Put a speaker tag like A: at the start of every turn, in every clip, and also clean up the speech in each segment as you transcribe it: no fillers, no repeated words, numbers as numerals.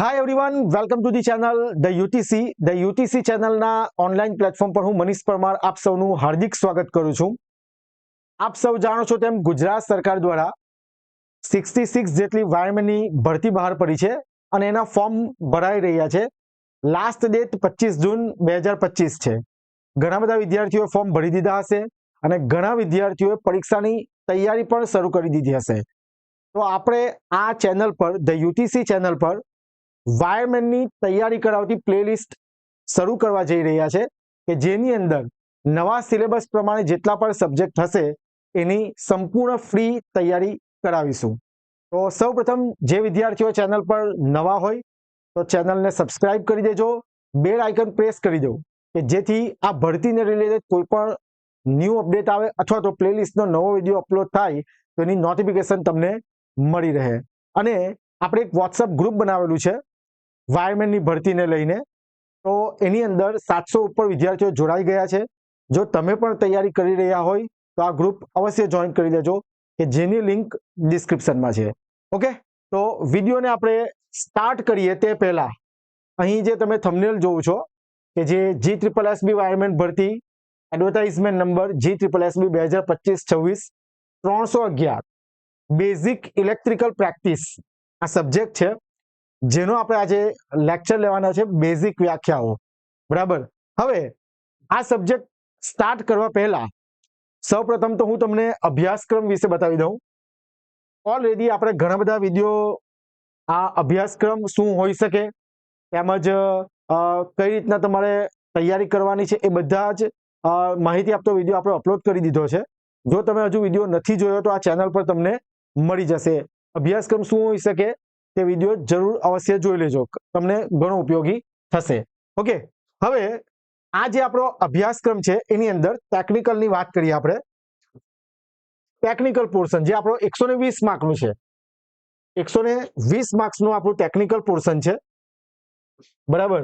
A: Hi everyone, welcome to the channel the UTC. The UTC ચેનલના online platform પર હું મનીષ પરમાર આપ સૌનું હાર્દિક સ્વાગત કરું છું. આપ સૌ જાણો છો તેમ ગુજરાત સરકાર દ્વારા 66 જેટલી વાયરમેનની ભરતી બહાર પડી છે અને એના ફોર્મ ભરાઈ રહ્યા છે. લાસ્ટ ડેટ 25 જૂન 2025 છે. ઘણા બધા વિદ્યાર્થીઓએ ફોર્મ ભરી દીધા હશે અને ઘણા વિદ્યાર્થીઓએ પરીક્ષાની તૈયારી પણ શરૂ કરી દીધી હશે. તો આપણે આ channel per the UTC channel પર વાયરમેનની તૈયારી કરાવતી પ્લેલિસ્ટ શરૂ કરવા જઈ રહ્યા છે કે જેની અંદર નવા સિલેબસ પ્રમાણે જેટલા પણ સબ્જેક્ટ હશે એની સંપૂર્ણ ફ્રી તૈયારી કરાવીશું. તો સૌપ્રથમ જે વિદ્યાર્થીઓ ચેનલ પર નવા હોય તો ચેનલને સબસ્ક્રાઇબ કરી દેજો, બેલ આઇકન પ્રેસ કરી દો કે જેથી આ ભરતીને રિલેટેડ કોઈ પણ ન્યૂ અપડેટ આવે અથવા તો પ્લેલિસ્ટનો નવો વિડીયો અપલોડ થાય તો એની નોટિફિકેશન તમને મળી રહે. અને આપણે એક વોટ્સઅપ ગ્રુપ બનાવેલું છે વાયરમેનની ભરતીને લઈને, તો એની અંદર 700 ઉપર વિદ્યાર્થીઓ જોડાઈ ગયા છે. જો તમે પણ તૈયારી કરી રહ્યા હોય તો આ ગ્રુપ અવશ્ય જોઈન કરી દેજો કે જેની લિંક ડિસ્ક્રિપ્શનમાં છે. ઓકે, તો વિડીયોને આપણે સ્ટાર્ટ કરીએ તે પહેલા અહીં જે તમે થંબનેલ જોવો છો કે જે GSSB વાયરમેન ભરતી advertisement number GSSB 2025-26 311 basic electrical practice આ સબ્જેક્ટ છે જેનો આપણે આજે લેક્ચર લેવાના છે, બેઝિક વ્યાખ્યાઓ. બરાબર. હવે આ સબ્જેક્ટ સ્ટાર્ટ કરવા પહેલા સૌપ્રથમ તો હું તમને અભ્યાસક્રમ વિશે બતાવી દઉં. ઓલરેડી આપણે ઘણા બધા વિડીયો આ અભ્યાસક્રમ શું હોઈ શકે તેમજ કઈ રીતના તમારે તૈયારી કરવાની છે એ બધા જ માહિતી આપતો વિડીયો આપણે અપલોડ કરી દીધો છે. જો તમે હજુ વિડીયો નથી જોયો તો આ ચેનલ પર તમને મળી જશે. અભ્યાસક્રમ શું હોઈ શકે તે વિડીયો જરૂર અવશ્ય જોઈ લેજો, તમને ઘણો ઉપયોગી થશે. ઓકે, હવે આ જે આપણો અભ્યાસક્રમ છે એની અંદર ટેકનિકલની વાત કરીએ. આપણે ટેકનિકલ પોર્શન જે આપણો 120 માર્કનું છે, 120 માર્ક્સનું આપણું ટેકનિકલ પોર્શન છે. બરાબર.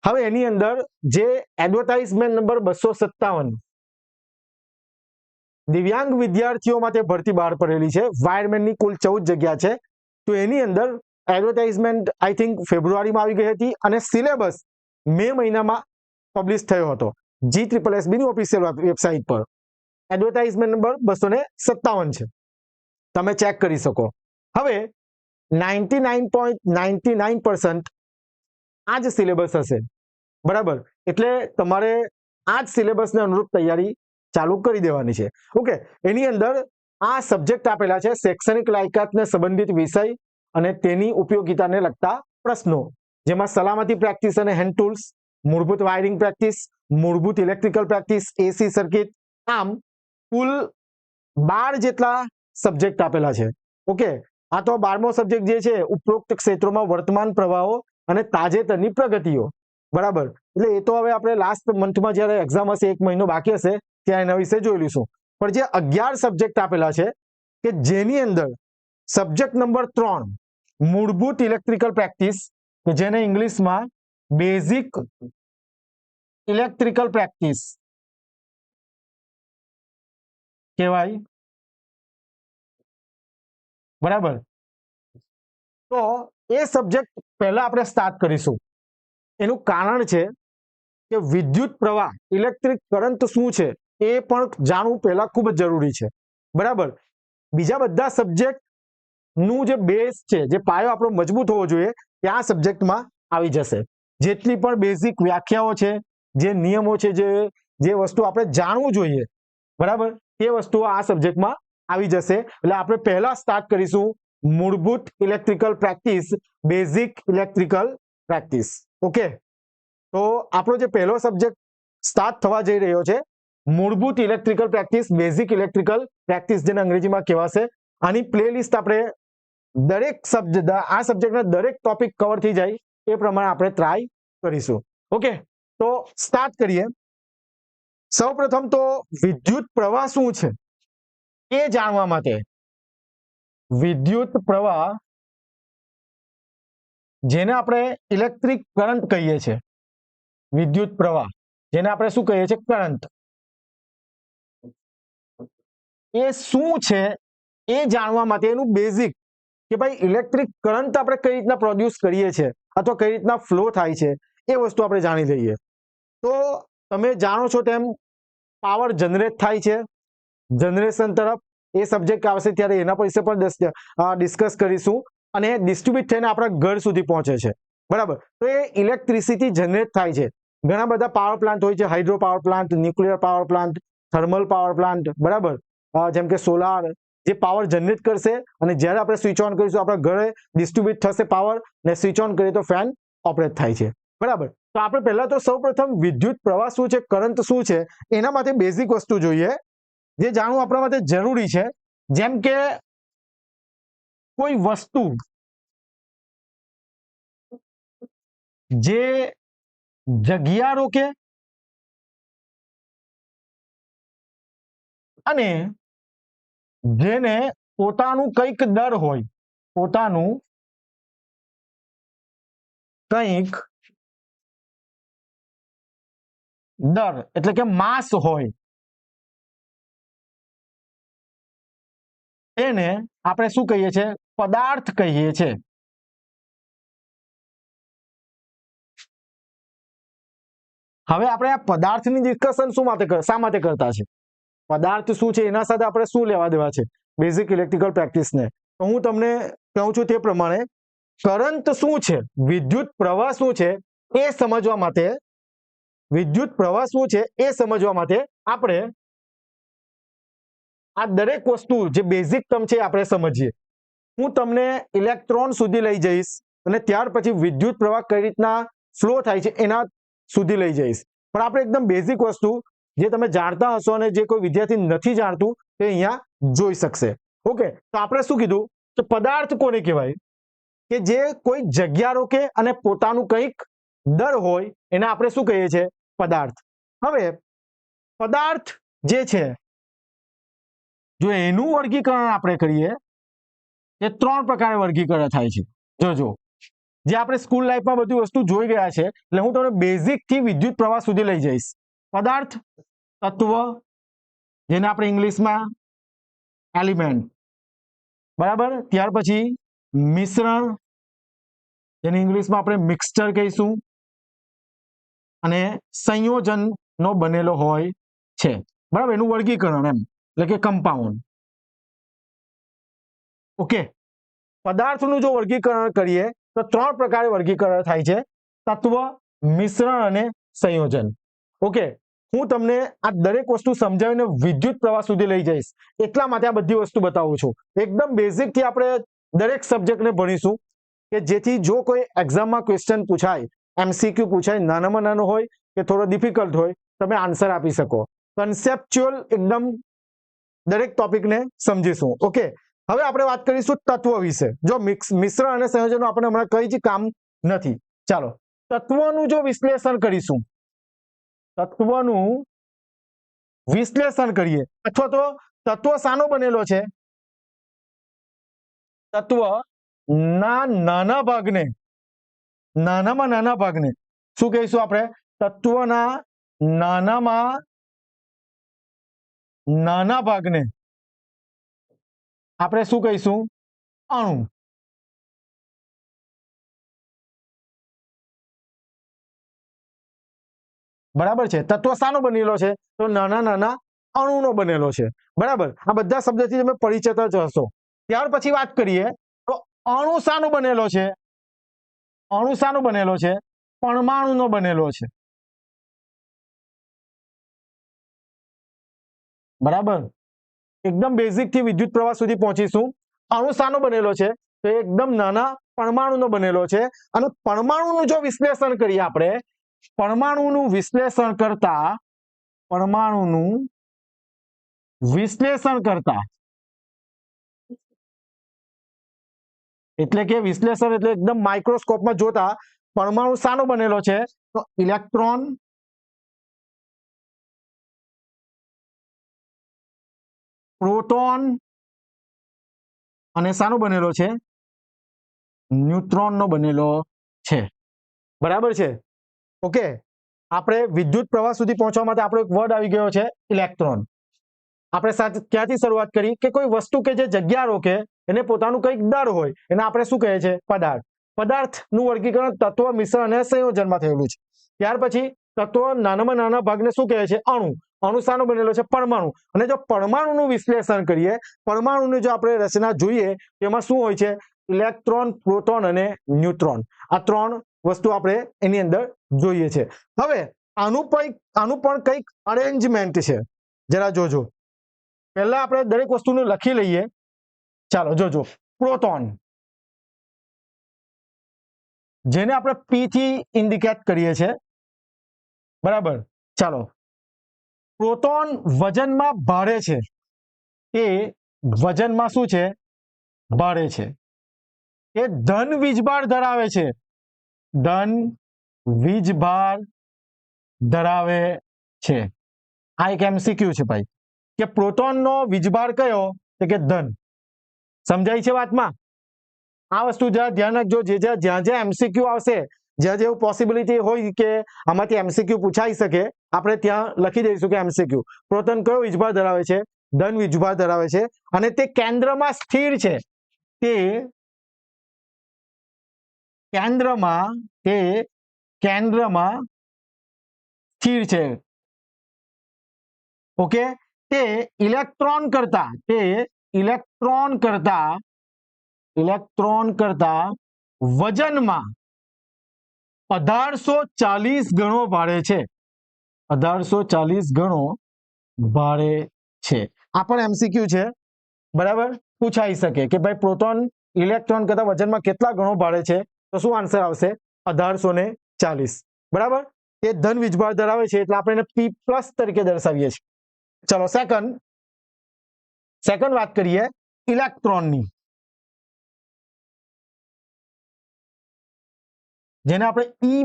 A: હવે એની અંદર જે એડવર્ટાઇઝમેન્ટ નંબર 257 દિવ્યાંગ વિદ્યાર્થીઓ માટે ભરતી બહાર પડેલી છે. વાયરમેનની કુલ 14 જગ્યા છે. તો એની અંદર એડવર્ટાઇઝમેન્ટ આઈ થિંક ફેબ્રુઆરીમાં આવી ગઈ હતી અને સિલેબસ મે મહિનામાં પબ્લિશ થયો હતો GSSB ની ઓફિશિયલ વેબસાઇટ પર. એડવર્ટાઇઝમેન્ટ નંબર 257 છે, તમે ચેક કરી શકો. હવે 99.99% આ જ સિલેબસ હશે. બરાબર. એટલે તમારે આ જ સિલેબસને અનુરૂપ તૈયારી ચાલુ કરી દેવાની છે. ઓકે, એની અંદર આ સબ્જેક્ટ આપેલા છે શૈક્ષણિક લાયકાતને સંબંધિત વિષય અને તેની ઉપયોગિતાને લગતા પ્રશ્નો, જેમાં સલામતી પ્રેક્ટિસ અને હેન્ડ ટૂલ્સ, મૂળભૂત વાયરિંગ પ્રેક્ટિસ, મૂળભૂત ઇલેક્ટ્રિકલ પ્રેક્ટિસ, એસી સર્કિટ, આમ કુલ 12 જેટલા સબ્જેક્ટ આપેલા છે. ઓકે, આ તો 12મો સબ્જેક્ટ જે છે ઉપરોક્ત ક્ષેત્રોમાં વર્તમાન પ્રવાહો અને તાજેતરની પ્રગતિઓ. બરાબર. એટલે એ તો હવે આપણે લાસ્ટ મંથમાં જ્યારે એક્ઝામ હશે, 1 મહિનો બાકી હશે, ત્યાં એના વિશે જોઈ લઈશું. પણ જે 11 સબ્જેક્ટ આપેલા છે કે જેની અંદર સબ્જેક્ટ નંબર 3 મૂળભૂત ઇલેક્ટ્રિકલ પ્રેક્ટિસ, જેને ઇંગ્લિશમાં બેઝિક ઇલેક્ટ્રિકલ પ્રેક્ટિસ કહેવાય. બરાબર. તો એ સબ્જેક્ટ પહેલા આપણે સ્ટાર્ટ કરીશું. એનું કારણ છે કે વિદ્યુત પ્રવાહ, ઇલેક્ટ્રિક કરંટ શું છે એ પણ જાણવું પહેલા ખૂબ જ જરૂરી છે. બરાબર. બીજા બધા સબ્જેક્ટ નું જે બેઝ છે, જે પાયો આપણો મજબૂત હોવો જોઈએ, ત્યાં સબ્જેક્ટમાં આવી જશે. જેટલી પણ બેઝિક વ્યાખ્યાઓ છે, જે નિયમો છે, જે વસ્તુ આપણે જાણવું જોઈએ, બરાબર, તે વસ્તુઓ આ સબ્જેક્ટમાં આવી જશે. એટલે આપણે પહેલા સ્ટાર્ટ કરીશું મૂળભૂત electrical practice, basic electrical practice. Okay, તો આપણો જે પહેલો સબ્જેક્ટ સ્ટાર્ટ થવા જઈ રહ્યો છે મૂળભૂત electrical practice, basic electrical practice, જેને અંગ્રેજીમાં કહેવાશે. આની પ્લેલિસ્ટ આપણે દરેક આ સબ્જેક્ટના દરેક ટોપિક કવર થઈ જાય એ પ્રમાણે આપણે ટ્રાય કરીશું. ઓકે, તો સ્ટાર્ટ કરીએ. સૌપ્રથમ તો વિદ્યુત પ્રવાહ શું છે એ જાણવા માટે વિદ્યુત પ્રવાહ, જેને આપણે ઇલેક્ટ્રિક કરંટ કહીએ છીએ, વિદ્યુત પ્રવાહ જેને આપણે શું કહીએ છીએ, કરંટ, એ શું છે એ જાણવા માટે એનું બેઝિક કે ભાઈ ઇલેક્ટ્રિક કરંટ આપણે કઈ રીતના પ્રોડ્યુસ કરીએ છીએ અથવા કઈ રીતના ફ્લો થાય છે એ વસ્તુ આપણે જાણી લઈએ. તો તમે જાણો છો તેમ પાવર જનરેટ થાય છે, જનરેશન તરફ એ સબ્જેક્ટ આવશે ત્યારે એના પર વિશે પણ ડિસ્કસ કરીશું. અને ડિસ્ટ્રીબ્યુટ થઈને આપણા ઘર સુધી પહોંચે છે, બરાબર. તો એ ઇલેક્ટ્રિસિટી જનરેટ થાય છે. ઘણા બધા પાવર પ્લાન્ટ હોય છે, hydro power plant, nuclear power plant, thermal power plant, બરાબર. જેમ કે સોલાર, જે પાવર જનરેટ કરશે અને જ્યારે આપણે સ્વિચ ઓન કરીશું આપણા ઘરે ડિસ્ટ્રીબ્યુટ થશે પાવર, ને સ્વિચ ઓન કરીએ તો ફેન ઓપરેટ થાય છે, બરાબર. તો આપણે પહેલા તો સૌપ્રથમ વિદ્યુત પ્રવાહ શું છે, કરંટ શું છે, એના માટે બેઝિક વસ્તુ જોઈએ જે જાણવું આપણા માટે જરૂરી છે. જેમ કે કોઈ વસ્તુ જે જગ્યા રોકે અને જેને પોતાનું કંઈક દર હોય, પોતાનું કંઈક દર એટલે કે માસ હોય, એને આપણે શું કહીએ છીએ? પદાર્થ કહીએ છીએ. હવે આપણે આ પદાર્થની ડિસ્કશન શા માટે કરતા છે? પદાર્થ શું છે એના સાથે આપણે શું લેવા દેવા છે બેઝિક ઇલેક્ટ્રિકલ પ્રેક્ટિસને? તો હું તમને કહું છું તે પ્રમાણે કરંટ શું છે, વિદ્યુત પ્રવાહ શું છે એ સમજવા માટે, વિદ્યુત પ્રવાહ શું છે એ સમજવા માટે આપણે આ દરેક વસ્તુ જે બેઝિક ટર્મ છે આપણે સમજીએ. હું તમને ઇલેક્ટ્રોન સુધી લઈ જઈશ અને ત્યાર પછી વિદ્યુત પ્રવાહ કઈ રીતના ફ્લો થાય છે એના સુધી લઈ જઈશ. પણ આપણે એકદમ બેઝિક વસ્તુ જે તમે જાણતા હશો અને જે કોઈ વિદ્યાર્થી નથી જાણતું તે અહીંયા જોઈ શકશે. ઓકે, તો આપણે શું કીધું કે પદાર્થ કોને કહેવાય? કે જે કોઈ જગ્યા રોકે અને પોતાનું કંઈક દર હોય એને આપણે શું કહીએ છીએ? પદાર્થ. હવે પદાર્થ જે છે જો એનું વર્ગીકરણ આપણે કરીએ એ 3 પ્રકારે વર્ગીકરણ થાય છે. જોજો, જે આપણે સ્કૂલ લાઈફમાં બધી વસ્તુ જોઈ ગયા છે એટલે હું તમને બેઝિક થી વિદ્યુત પ્રવાહ સુધી લઈ જઈશ. પદાર્થ, તત્વ, જેને આપણે ઇંગ્લિશમાં એલિમેન્ટ, બરાબર. ત્યાર પછી મિશ્રણ, જેને ઇંગ્લિશમાં આપણે મિક્સચર કહીશું, અને સંયોજનનો બનેલો હોય છે, બરાબર. એનું વર્ગીકરણ એમ એટલે કે કમ્પાઉન્ડ. ઓકે, પદાર્થનું જો વર્ગીકરણ કરીએ તો 3 પ્રકારે વર્ગીકરણ થાય છે: તત્વ, મિશ્રણ અને સંયોજન. ઓકે, હું તમને આ દરેક વસ્તુ સમજાવીને વિદ્યુત પ્રવાહ સુધી લઈ જઈશ એટલા માટે આ બધી વસ્તુ બતાવું છું. એકદમ બેઝિક થી આપણે દરેક સબ્જેક્ટને ભણીશું કે જેથી જો કોઈ એક્ઝામમાં ક્વેશ્ચન પૂછાય, MCQ પૂછાય, નાનામાં નાનો હોય કે થોડો ડિફિકલ્ટ હોય, તમે આન્સર આપી શકો. કન્સેપ્ચ્યુઅલ એકદમ દરેક ટોપિકને સમજીશું. ઓકે, હવે આપણે વાત કરીશું તત્વ વિશે. જો મિશ્રણ અને સંયોજનો આપણે હમણાં કઈ જ કામ નથી. ચાલો તત્વનું જો વિશ્લેષણ કરીશું, તત્વનું વિશ્લેષણ કરીએ, અથવા તો તત્વ શાનો બનેલો છે? તત્વ ના નાના ભાગને, નાનામાં નાના ભાગને શું કહીશું આપણે? તત્વના નાનામાં નાના ભાગને આપણે શું કહીશું? અણુ. બરાબર છે. તત્વ શાનો બનેલો છે? તો નાના નાના અણુનો બનેલો છે, બરાબર. આ બધા શબ્દથી તમે પરિચિત જ હશો. ત્યાર પછી વાત કરીએ તો અણુ શાનો બનેલો છે? અણુ શાનો બનેલો છે? પરમાણુનો બનેલો છે, બરાબર. એકદમ બેઝિક થી વિદ્યુત પ્રવાહ સુધી પહોંચીશું. અણુ શાનો બનેલો છે? તો એકદમ નાના પરમાણુનો બનેલો છે. અને પરમાણુનું જો વિશ્લેષણ કરીએ આપણે, પરમાણુનું વિશ્લેષણ કરતા, પરમાણુનું વિશ્લેષણ કરતા એટલે કે વિશ્લેષણ એટલે એકદમ માઇક્રોસ્કોપમાં જોતા પરમાણુ શાનો બનેલો છે? તો ઇલેક્ટ્રોન, પ્રોટોન અને શાનો બનેલો છે? ન્યુટ્રોનનો બનેલો છે, બરાબર છે. ઓકે, આપણે વિદ્યુત પ્રવાહ સુધી પહોંચવા માટે આપણો એક વર્ડ આવી ગયો છે, ઇલેક્ટ્રોન. આપણે ક્યાંથી શરૂઆત કરી કે કોઈ વસ્તુ કે જે જગ્યા રોકે એને પોતાનું કંઈક દર હોય એને આપણે શું કહીએ છીએ? પદાર્થ. પદાર્થનું વર્ગીકરણ તત્વ મિશ્રણ અને સંયોજનમાં થયેલું છે. ત્યાર પછી તત્વ નાનામાં નાના ભાગને શું કહે છે? અણુ. અણુ શાનો બનેલો છે? પરમાણુ. અને જો પરમાણુનું વિશ્લેષણ કરીએ, પરમાણુની જો આપણે રચના જોઈએ, તેમાં શું હોય છે? ઇલેક્ટ્રોન, પ્રોટોન અને ન્યુટ્રોન. આ ત્રણ વસ્તુ આપણે એની અંદર જોઈએ છે. હવે આનું પણ કંઈક અરેન્જમેન્ટ છે, જરા જોજો. પહેલા આપણે દરેક વસ્તુને લખી લઈએ. ચાલો જોજો. પ્રોટોન, જેને આપણે P થી ઇન્ડિકેટ કરીએ છીએ, બરાબર. ચાલો, પ્રોટોન વજનમાં ભારે છે. એ વજનમાં શું છે? ભારે છે. એ ધન વીજભાર ધરાવે છે. ધન વીજભાર ધરાવે છે. આ એક MCQ છે ભાઈ, કે પ્રોટોનનો વીજભાર કયો? તો કે ધન. સમજાય છે વાતમાં? આ વસ્તુ જરા ધ્યાન રાખજો. જ્યાં જ્યાં MCQ આવશે, જ્યાં જેવું પોસિબિલિટી હોય કે આમાંથી MCQ પૂછાઈ શકે, આપણે ત્યાં લખી દઈશું કે MCQ. પ્રોટોન કયો વીજભાર ધરાવે છે? ધન વીજભાર ધરાવે છે. અને તે કેન્દ્રમાં સ્થિર છે. તે કેન્દ્રમાં સ્થિર છે. ઓકે. તે ઇલેક્ટ્રોન કરતા વજનમાં 1840 ગણો ભારે છે. 1840 ગણો ભારે છે. આ પણ MCQ છે, બરાબર. પૂછાઈ શકે કે ભાઈ પ્રોટોન ઇલેક્ટ્રોન કરતા વજનમાં કેટલા ગણો ભારે છે? તો શું આન્સર આવશે? 1840. બરાબર. એ ધન વીજભાર ધરાવે છે, એટલે આપણે એને P+ તરીકે દર્શાવીએ છીએ. ચલો સેકન્ડ વાત કરીએ ઇલેક્ટ્રોનની, જેને આપણે E-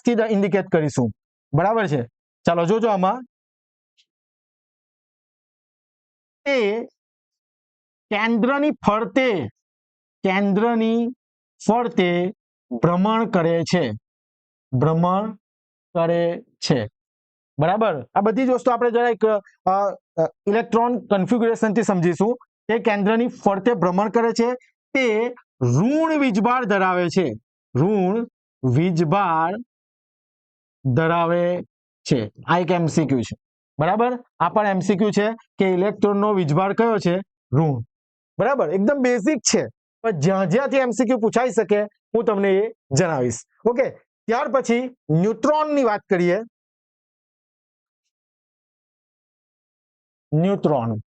A: થી ઇન્ડિકેટ કરીશું. બરાબર છે. ચાલો જોજો. આમાં તે કેન્દ્રની ફરતે ભ્રમણ કરે છે. બરાબર. આ બધી જ વસ્તુ આપણે જરા એક ઇલેક્ટ્રોન કન્ફિગ્યુરેશનથી સમજીશું. તે કેન્દ્રની ફરતે ભ્રમણ કરે છે. તે ઋણ વીજભાર ધરાવે છે. આ એક MCQ છે, બરાબર. આ પણ MCQ છે કે ઇલેક્ટ્રોનનો વીજભાર કયો છે? ઋણ. બરાબર. એકદમ બેઝિક છે, પણ જ્યાંથી MCQ પૂછાઈ શકે હું તમને એ જણાવીશ. ઓકે. ત્યાર પછી ન્યુટ્રોનની વાત કરીએ. ન્યુટ્રોન,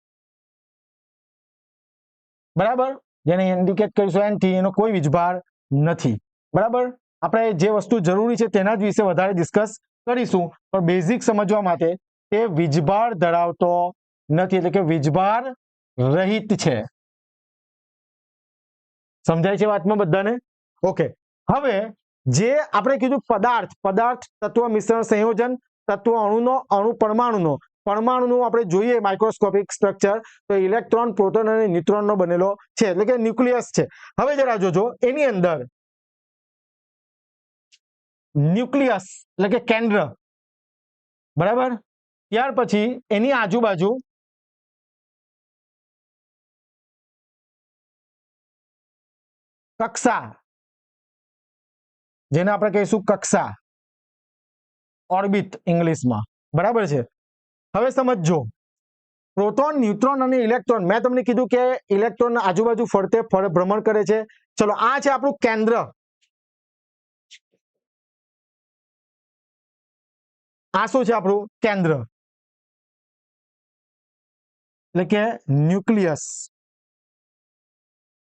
A: બરાબર, જેને ઇન્ડિકેટ કરીશું N થી. એનો કોઈ વીજભાર નથી. બરાબર. આપણે જે વસ્તુ જરૂરી છે તેના જ વિશે વધારે ડિસ્કસ કરીશું, પણ બેઝિક સમજવા માટે તે વીજભાર ધરાવતો નથી, એટલે કે વીજભાર રહિત છે. સમજાય છે વાતમાં બધાને? ઓકે. હવે જે આપણે કીધું પદાર્થ, તત્વ મિશ્રણ સંયોજન, તત્વ અણુ પરમાણુનો આપણે જોઈએ માઇક્રોસ્કોપિક સ્ટ્રક્ચર, તો ઇલેક્ટ્રોન, પ્રોટોન અને ન્યુટ્રોનનો બનેલો છે, એટલે કે ન્યુક્લિયસ છે. હવે જરા જોજો, એની અંદર ન્યુક્લિયસ એટલે કે કેન્દ્ર, બરાબર. ત્યાર પછી એની આજુબાજુ કક્ષા, જેને આપણે કહીશું કક્ષા, ઓર્બિટ ઇંગ્લિશમાં. બરાબર છે. હવે સમજો, પ્રોટોન, ન્યુટ્રોન અને ઇલેક્ટ્રોન. મેં તમને કીધું કે ઇલેક્ટ્રોન આજુબાજુ ફરતે ભ્રમણ કરે છે. ચલો, આ છે આપણું કેન્દ્ર. આ શું છે? આપણું કેન્દ્ર, એટલે કે ન્યુક્લિયસ.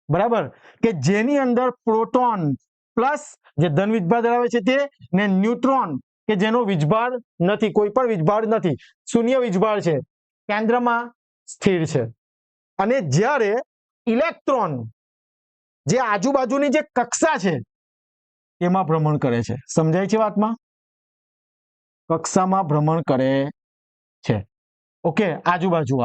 A: બરાબર. કે જેની અંદર પ્રોટોન પ્લસ જે ધન વીજભાર ધરાવે છે તે, ને ન્યુટ્રોન કે જેનો વીજભાર નથી, કોઈ પણ વીજભાર નથી, શૂન્ય વીજભાર છે, કેન્દ્રમાં સ્થિર છે. અને જ્યારે ઇલેક્ટ્રોન જે આજુબાજુની જે કક્ષા છે એમાં ભ્રમણ કરે છે. સમજાય છે વાતમાં? કક્ષામાં ભ્રમણ કરે છે. ઓકે. આજુબાજુ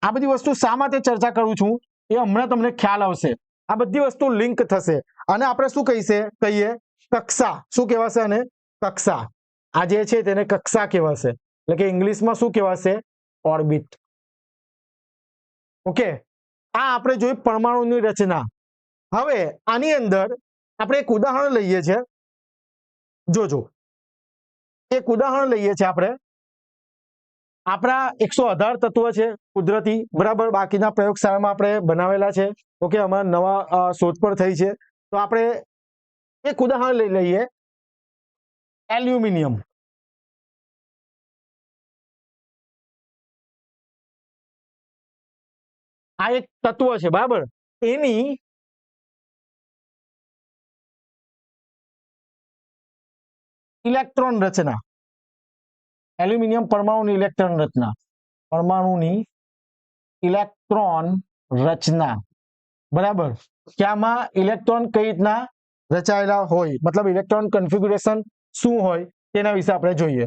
A: આ બધી વસ્તુ શા માટે ચર્ચા કરું છું એ હમણાં તમને ખ્યાલ આવશે. આ બધી વસ્તુ લિંક થશે. અને આપણે શું કહીએ? કક્ષા. શું કહેવાશે? અને કક્ષા. આ જે છે તેને કક્ષા કહેવાશે, એટલે કે ઇંગ્લિશમાં શું કહેવાશે? ઓર્બિટ. ઓકે. આ આપણે જોઈ પરમાણુની રચના. હવે આની અંદર આપણે એક ઉદાહરણ લઈએ છીએ, જોજો એક ઉદાહરણ લઈએ છીએ આપણે. આપણા 118 તત્વ છે કુદરતી, બરાબર, બાકીના પ્રયોગશાળામાં આપણે બનાવેલા છે. ઓકે, અમારા નવા શોધ પર થઈ છે. તો આપણે એક ઉદાહરણ લઈ લઈએ, એલ્યુમિનિયમ. આ એક તત્વ છે, બરાબર. એની ઇલેક્ટ્રોન રચના, એલ્યુમિનિયમ પરમાણુની ઇલેક્ટ્રોન રચના, પરમાણુની ઇલેક્ટ્રોન રચના, બરાબર. કે આમાં ઇલેક્ટ્રોન કઈ રીતના રચાયેલા હોય, મતલબ ઇલેક્ટ્રોન કન્ફિગ્યુરેશન શું હોય તેના વિશે આપણે જોઈએ,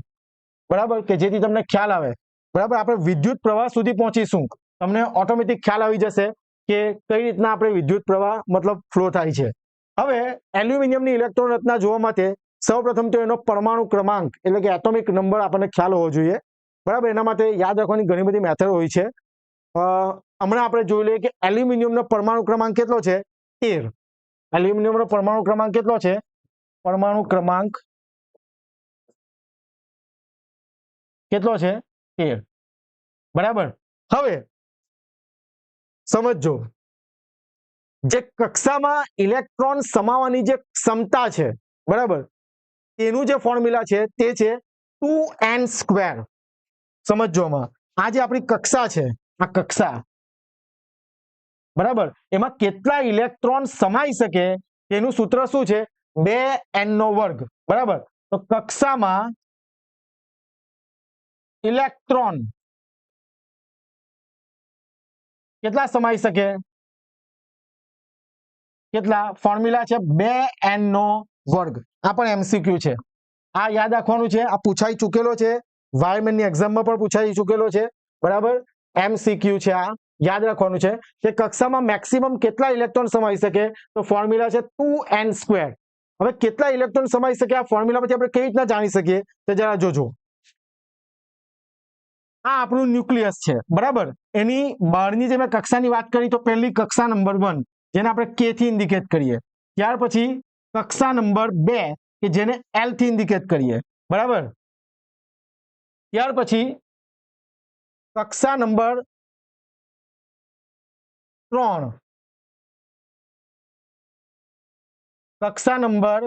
A: બરાબર, કે જેથી તમને ખ્યાલ આવે. બરાબર, આપણે વિદ્યુત પ્રવાહ સુધી પહોંચીશું, તમને ઓટોમેટિક ખ્યાલ આવી જશે કે કઈ રીતના આપણે વિદ્યુત પ્રવાહ મતલબ ફ્લો થાય છે. હવે એલ્યુમિનિયમની ઇલેક્ટ્રોન રચના જોવા માટે સૌપ્રથમ તો એનો પરમાણુ ક્રમાંક એટલે કે એટોમિક નંબર આપણને ખ્યાલ હોવો જોઈએ, બરાબર. એના માટે યાદ રાખવાની ઘણી બધી મેથડ હોય છે. હમણાં આપણે જોઈ લઈએ કે એલ્યુમિનિયમનો પરમાણુ ક્રમાંક કેટલો છે? 13. એલ્યુમિનિયમનો પરમાણુ ક્રમાંક કેટલો છે? પરમાણુ ક્રમાંક કેટલો છે? 13, બરાબર. હવે સમજો, જે કક્ષામાં ઇલેક્ટ્રોન સમાવવાની જે ક્ષમતા છે, બરાબર, તેનું જે ફોર્મ્યુલા છે તે છે 2n². સમજો, આ જે આપણી કક્ષા છે, આ કક્ષા, બરાબર, એમાં કેટલા ઇલેક્ટ્રોન સમાઈ શકે તેનું સૂત્ર શું છે? 2n², બરાબર. તો કક્ષામાં ઇલેક્ટ્રોન કેટલા સમાઈ શકે? કેટલા? ફોર્મ્યુલા છે 2n². આ પણ એમસીક્યુ છે, આ યાદ રાખવાનું છે. આ પૂછાઈ ચૂકેલો છે, વાયરમેનની એક્ઝામમાં પણ પૂછાઈ ચૂકેલો છે, બરાબર. એમસીક્યુ છે, આ યાદ રાખવાનું છે કે કક્ષામાં મેક્સિમમ કેટલા ઇલેક્ટ્રોન સમાઈ શકે? તો ફોર્મ્યુલા છે 2n². હવે કેટલા ઇલેક્ટ્રોન સમાઈ શકે આ ફોર્મ્યુલા પછી આપણે કેવી રીતના જાણી શકીએ તો જરા જોજો. આ આપણું ન્યુક્લિયસ છે, બરાબર. એની બહારની જે મેં કક્ષાની વાત કરી તો પહેલી કક્ષા નંબર 1 જેને આપણે K થી ઇન્ડિકેટ કરીએ, ત્યાર પછી કક્ષા નંબર 2 કે જેને L થી ઇન્ડિકેટ કરીએ, બરાબર. ત્યાર પછી કક્ષા નંબર 3, કક્ષા નંબર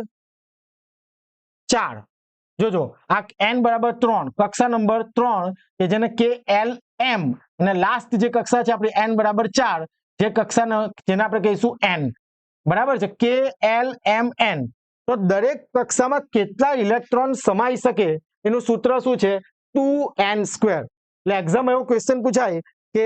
A: 4. જોજો, આ n બરાબર 3, કક્ષા નંબર 3 કે જેને KLM, અને લાસ્ટ જે કક્ષા છે આપણી n બરાબર 4, જે કક્ષા જેને આપણે કહીશું n, બરાબર છે, KLMN. તો દરેક કક્ષામાં કેટલા ઇલેક્ટ્રોન સમાઈ શકે એનું સૂત્ર શું છે? 2n². એટલે એક્ઝામ એવો ક્વેશ્ચન પૂછાય કે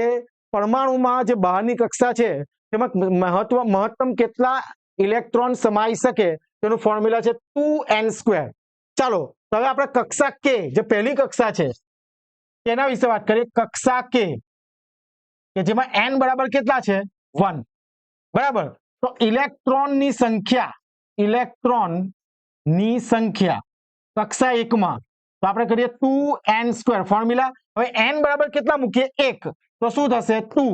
A: પરમાણુમાં જે બહારની કક્ષા છે તેમાં મહત્તમ કેટલા ઇલેક્ટ્રોન સમાઈ શકે તેનું ફોર્મ્યુલા છે 2n². ચાલો, તો હવે આપણે કક્ષા K, જે પહેલી કક્ષા છે તેના વિશે વાત કરીએ. કક્ષા K કે જેમાં n બરાબર કેટલા છે? 1, બરાબર. તો ઇલેક્ટ્રોનની સંખ્યા કક્ષા 1 માં તો આપણે કરીએ 2n². ફોર્મ્યુલા, હવે n બરાબર કેટલા મૂકીએ? 1, તો શું થશે? 2.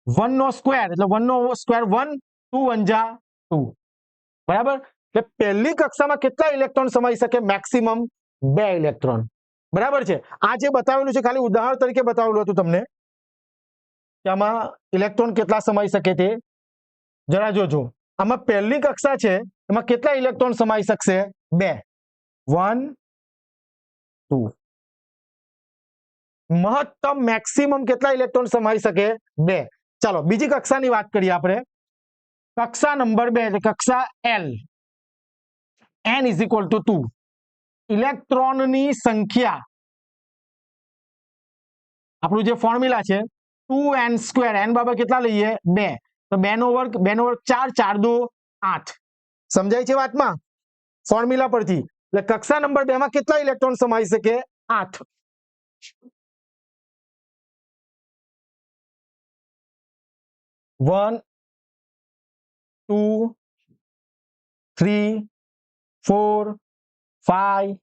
A: 1 નો સ્ક્વેર એટલે 1 નો સ્ક્વેર 1, 2 1 જા 2, બરાબર. એટલે પહેલી કક્ષામાં કેટલા ઇલેક્ટ્રોન સમાઈ શકે? મેક્સિમમ 2 ઇલેક્ટ્રોન, બરાબર છે. આ જે બતાવેલું છે ખાલી ઉદાહરણ તરીકે બતાવેલું હતું તમને કે આમાં ઇલેક્ટ્રોન કેટલા સમાઈ શકે તે જરા જોજો. આમાં પહેલી કક્ષા છે એમાં કેટલા ઇલેક્ટ્રોન સમાઈ શકશે? 2. 1 2. મહત્તમ મેક્સિમમ કેટલા ઇલેક્ટ્રોન સમાઈ શકે? 2. ચાલો બીજી કક્ષાની વાત કરીએ આપણે. કક્ષા નંબર 2 એટલે કક્ષા L, n = 2. ઇલેક્ટ્રોનની સંખ્યા, આપણું જે ફોર્મ્યુલા છે 2n². n બરાબર કેટલા લઈએ? 2. તો 2 નો વર્ગ 4, 4 2 8. સમજાય છે વાતમાં ફોર્મ્યુલા પરથી? એટલે કક્ષા નંબર 2 માં કેટલા ઇલેક્ટ્રોન સમાઈ શકે? 8. One, 2, 3, 4, 5,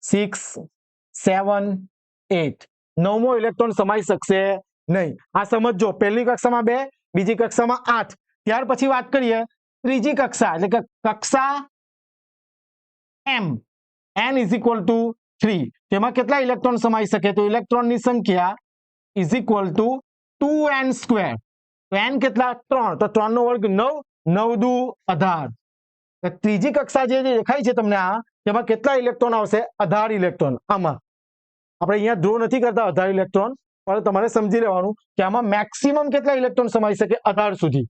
A: 6, 7, 8. 9મો ઇલેક્ટ્રોન સમાઈ શકશે નહીં. આ સમજો, પહેલી કક્ષામાં 2, બીજી કક્ષામાં 8. ત્યાર પછી વાત કરીએ ત્રીજી કક્ષા એટલે કે કક્ષા m n is equal to 3 તેમાં કેટલા ઇલેક્ટ્રોન સમાઈ શકે તો ઇલેક્ટ્રોનની સંખ્યા is equal to 2n square તો n કેટલા 3 તો 3 નો વર્ગ 9 9 દુ 18 ત્રીજી કક્ષા જે દેખાય છે તમને આ તેમાં કેટલા ઇલેક્ટ્રોન આવશે 18 ઇલેક્ટ્રોન આમાં આપણે અહીંયા ડ્રો નથી કરતા 18 ઇલેક્ટ્રોન પણ તમારે સમજી લેવાનું કે આમાં મેક્સિમમ કેટલા ઇલેક્ટ્રોન સમાઈ શકે 18 સુધી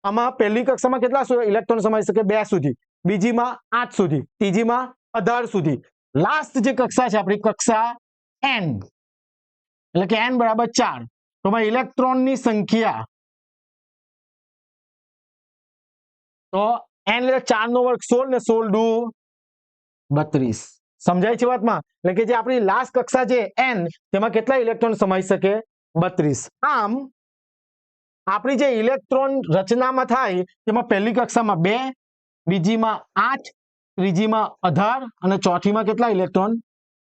A: આમાં પહેલી કક્ષામાં કેટલા ઇલેક્ટ્રોન સમાઈ શકે 2 સુધી બીજીમાં 8 સુધી ત્રીજીમાં 18 સુધી લાસ્ટ જે કક્ષા છે આપણી કક્ષા n એટલે કે n બરાબર 4 તો માં ઇલેક્ટ્રોનની સંખ્યા તો n એટલે 4 નો વર્ગ 16 ને 16 દુ 32 સમજાય છે વાતમાં એટલે કે જે આપણી લાસ્ટ કક્ષા છે n તેમાં કેટલા ઇલેક્ટ્રોન સમાઈ શકે 32 આમ આપણી જે ઇલેક્ટ્રોન રચનામાં થાય તેમાં પહેલી કક્ષામાં 2 બીજીમાં 8 ત્રીજીમાં 18 અને ચોથીમાં કેટલા ઇલેક્ટ્રોન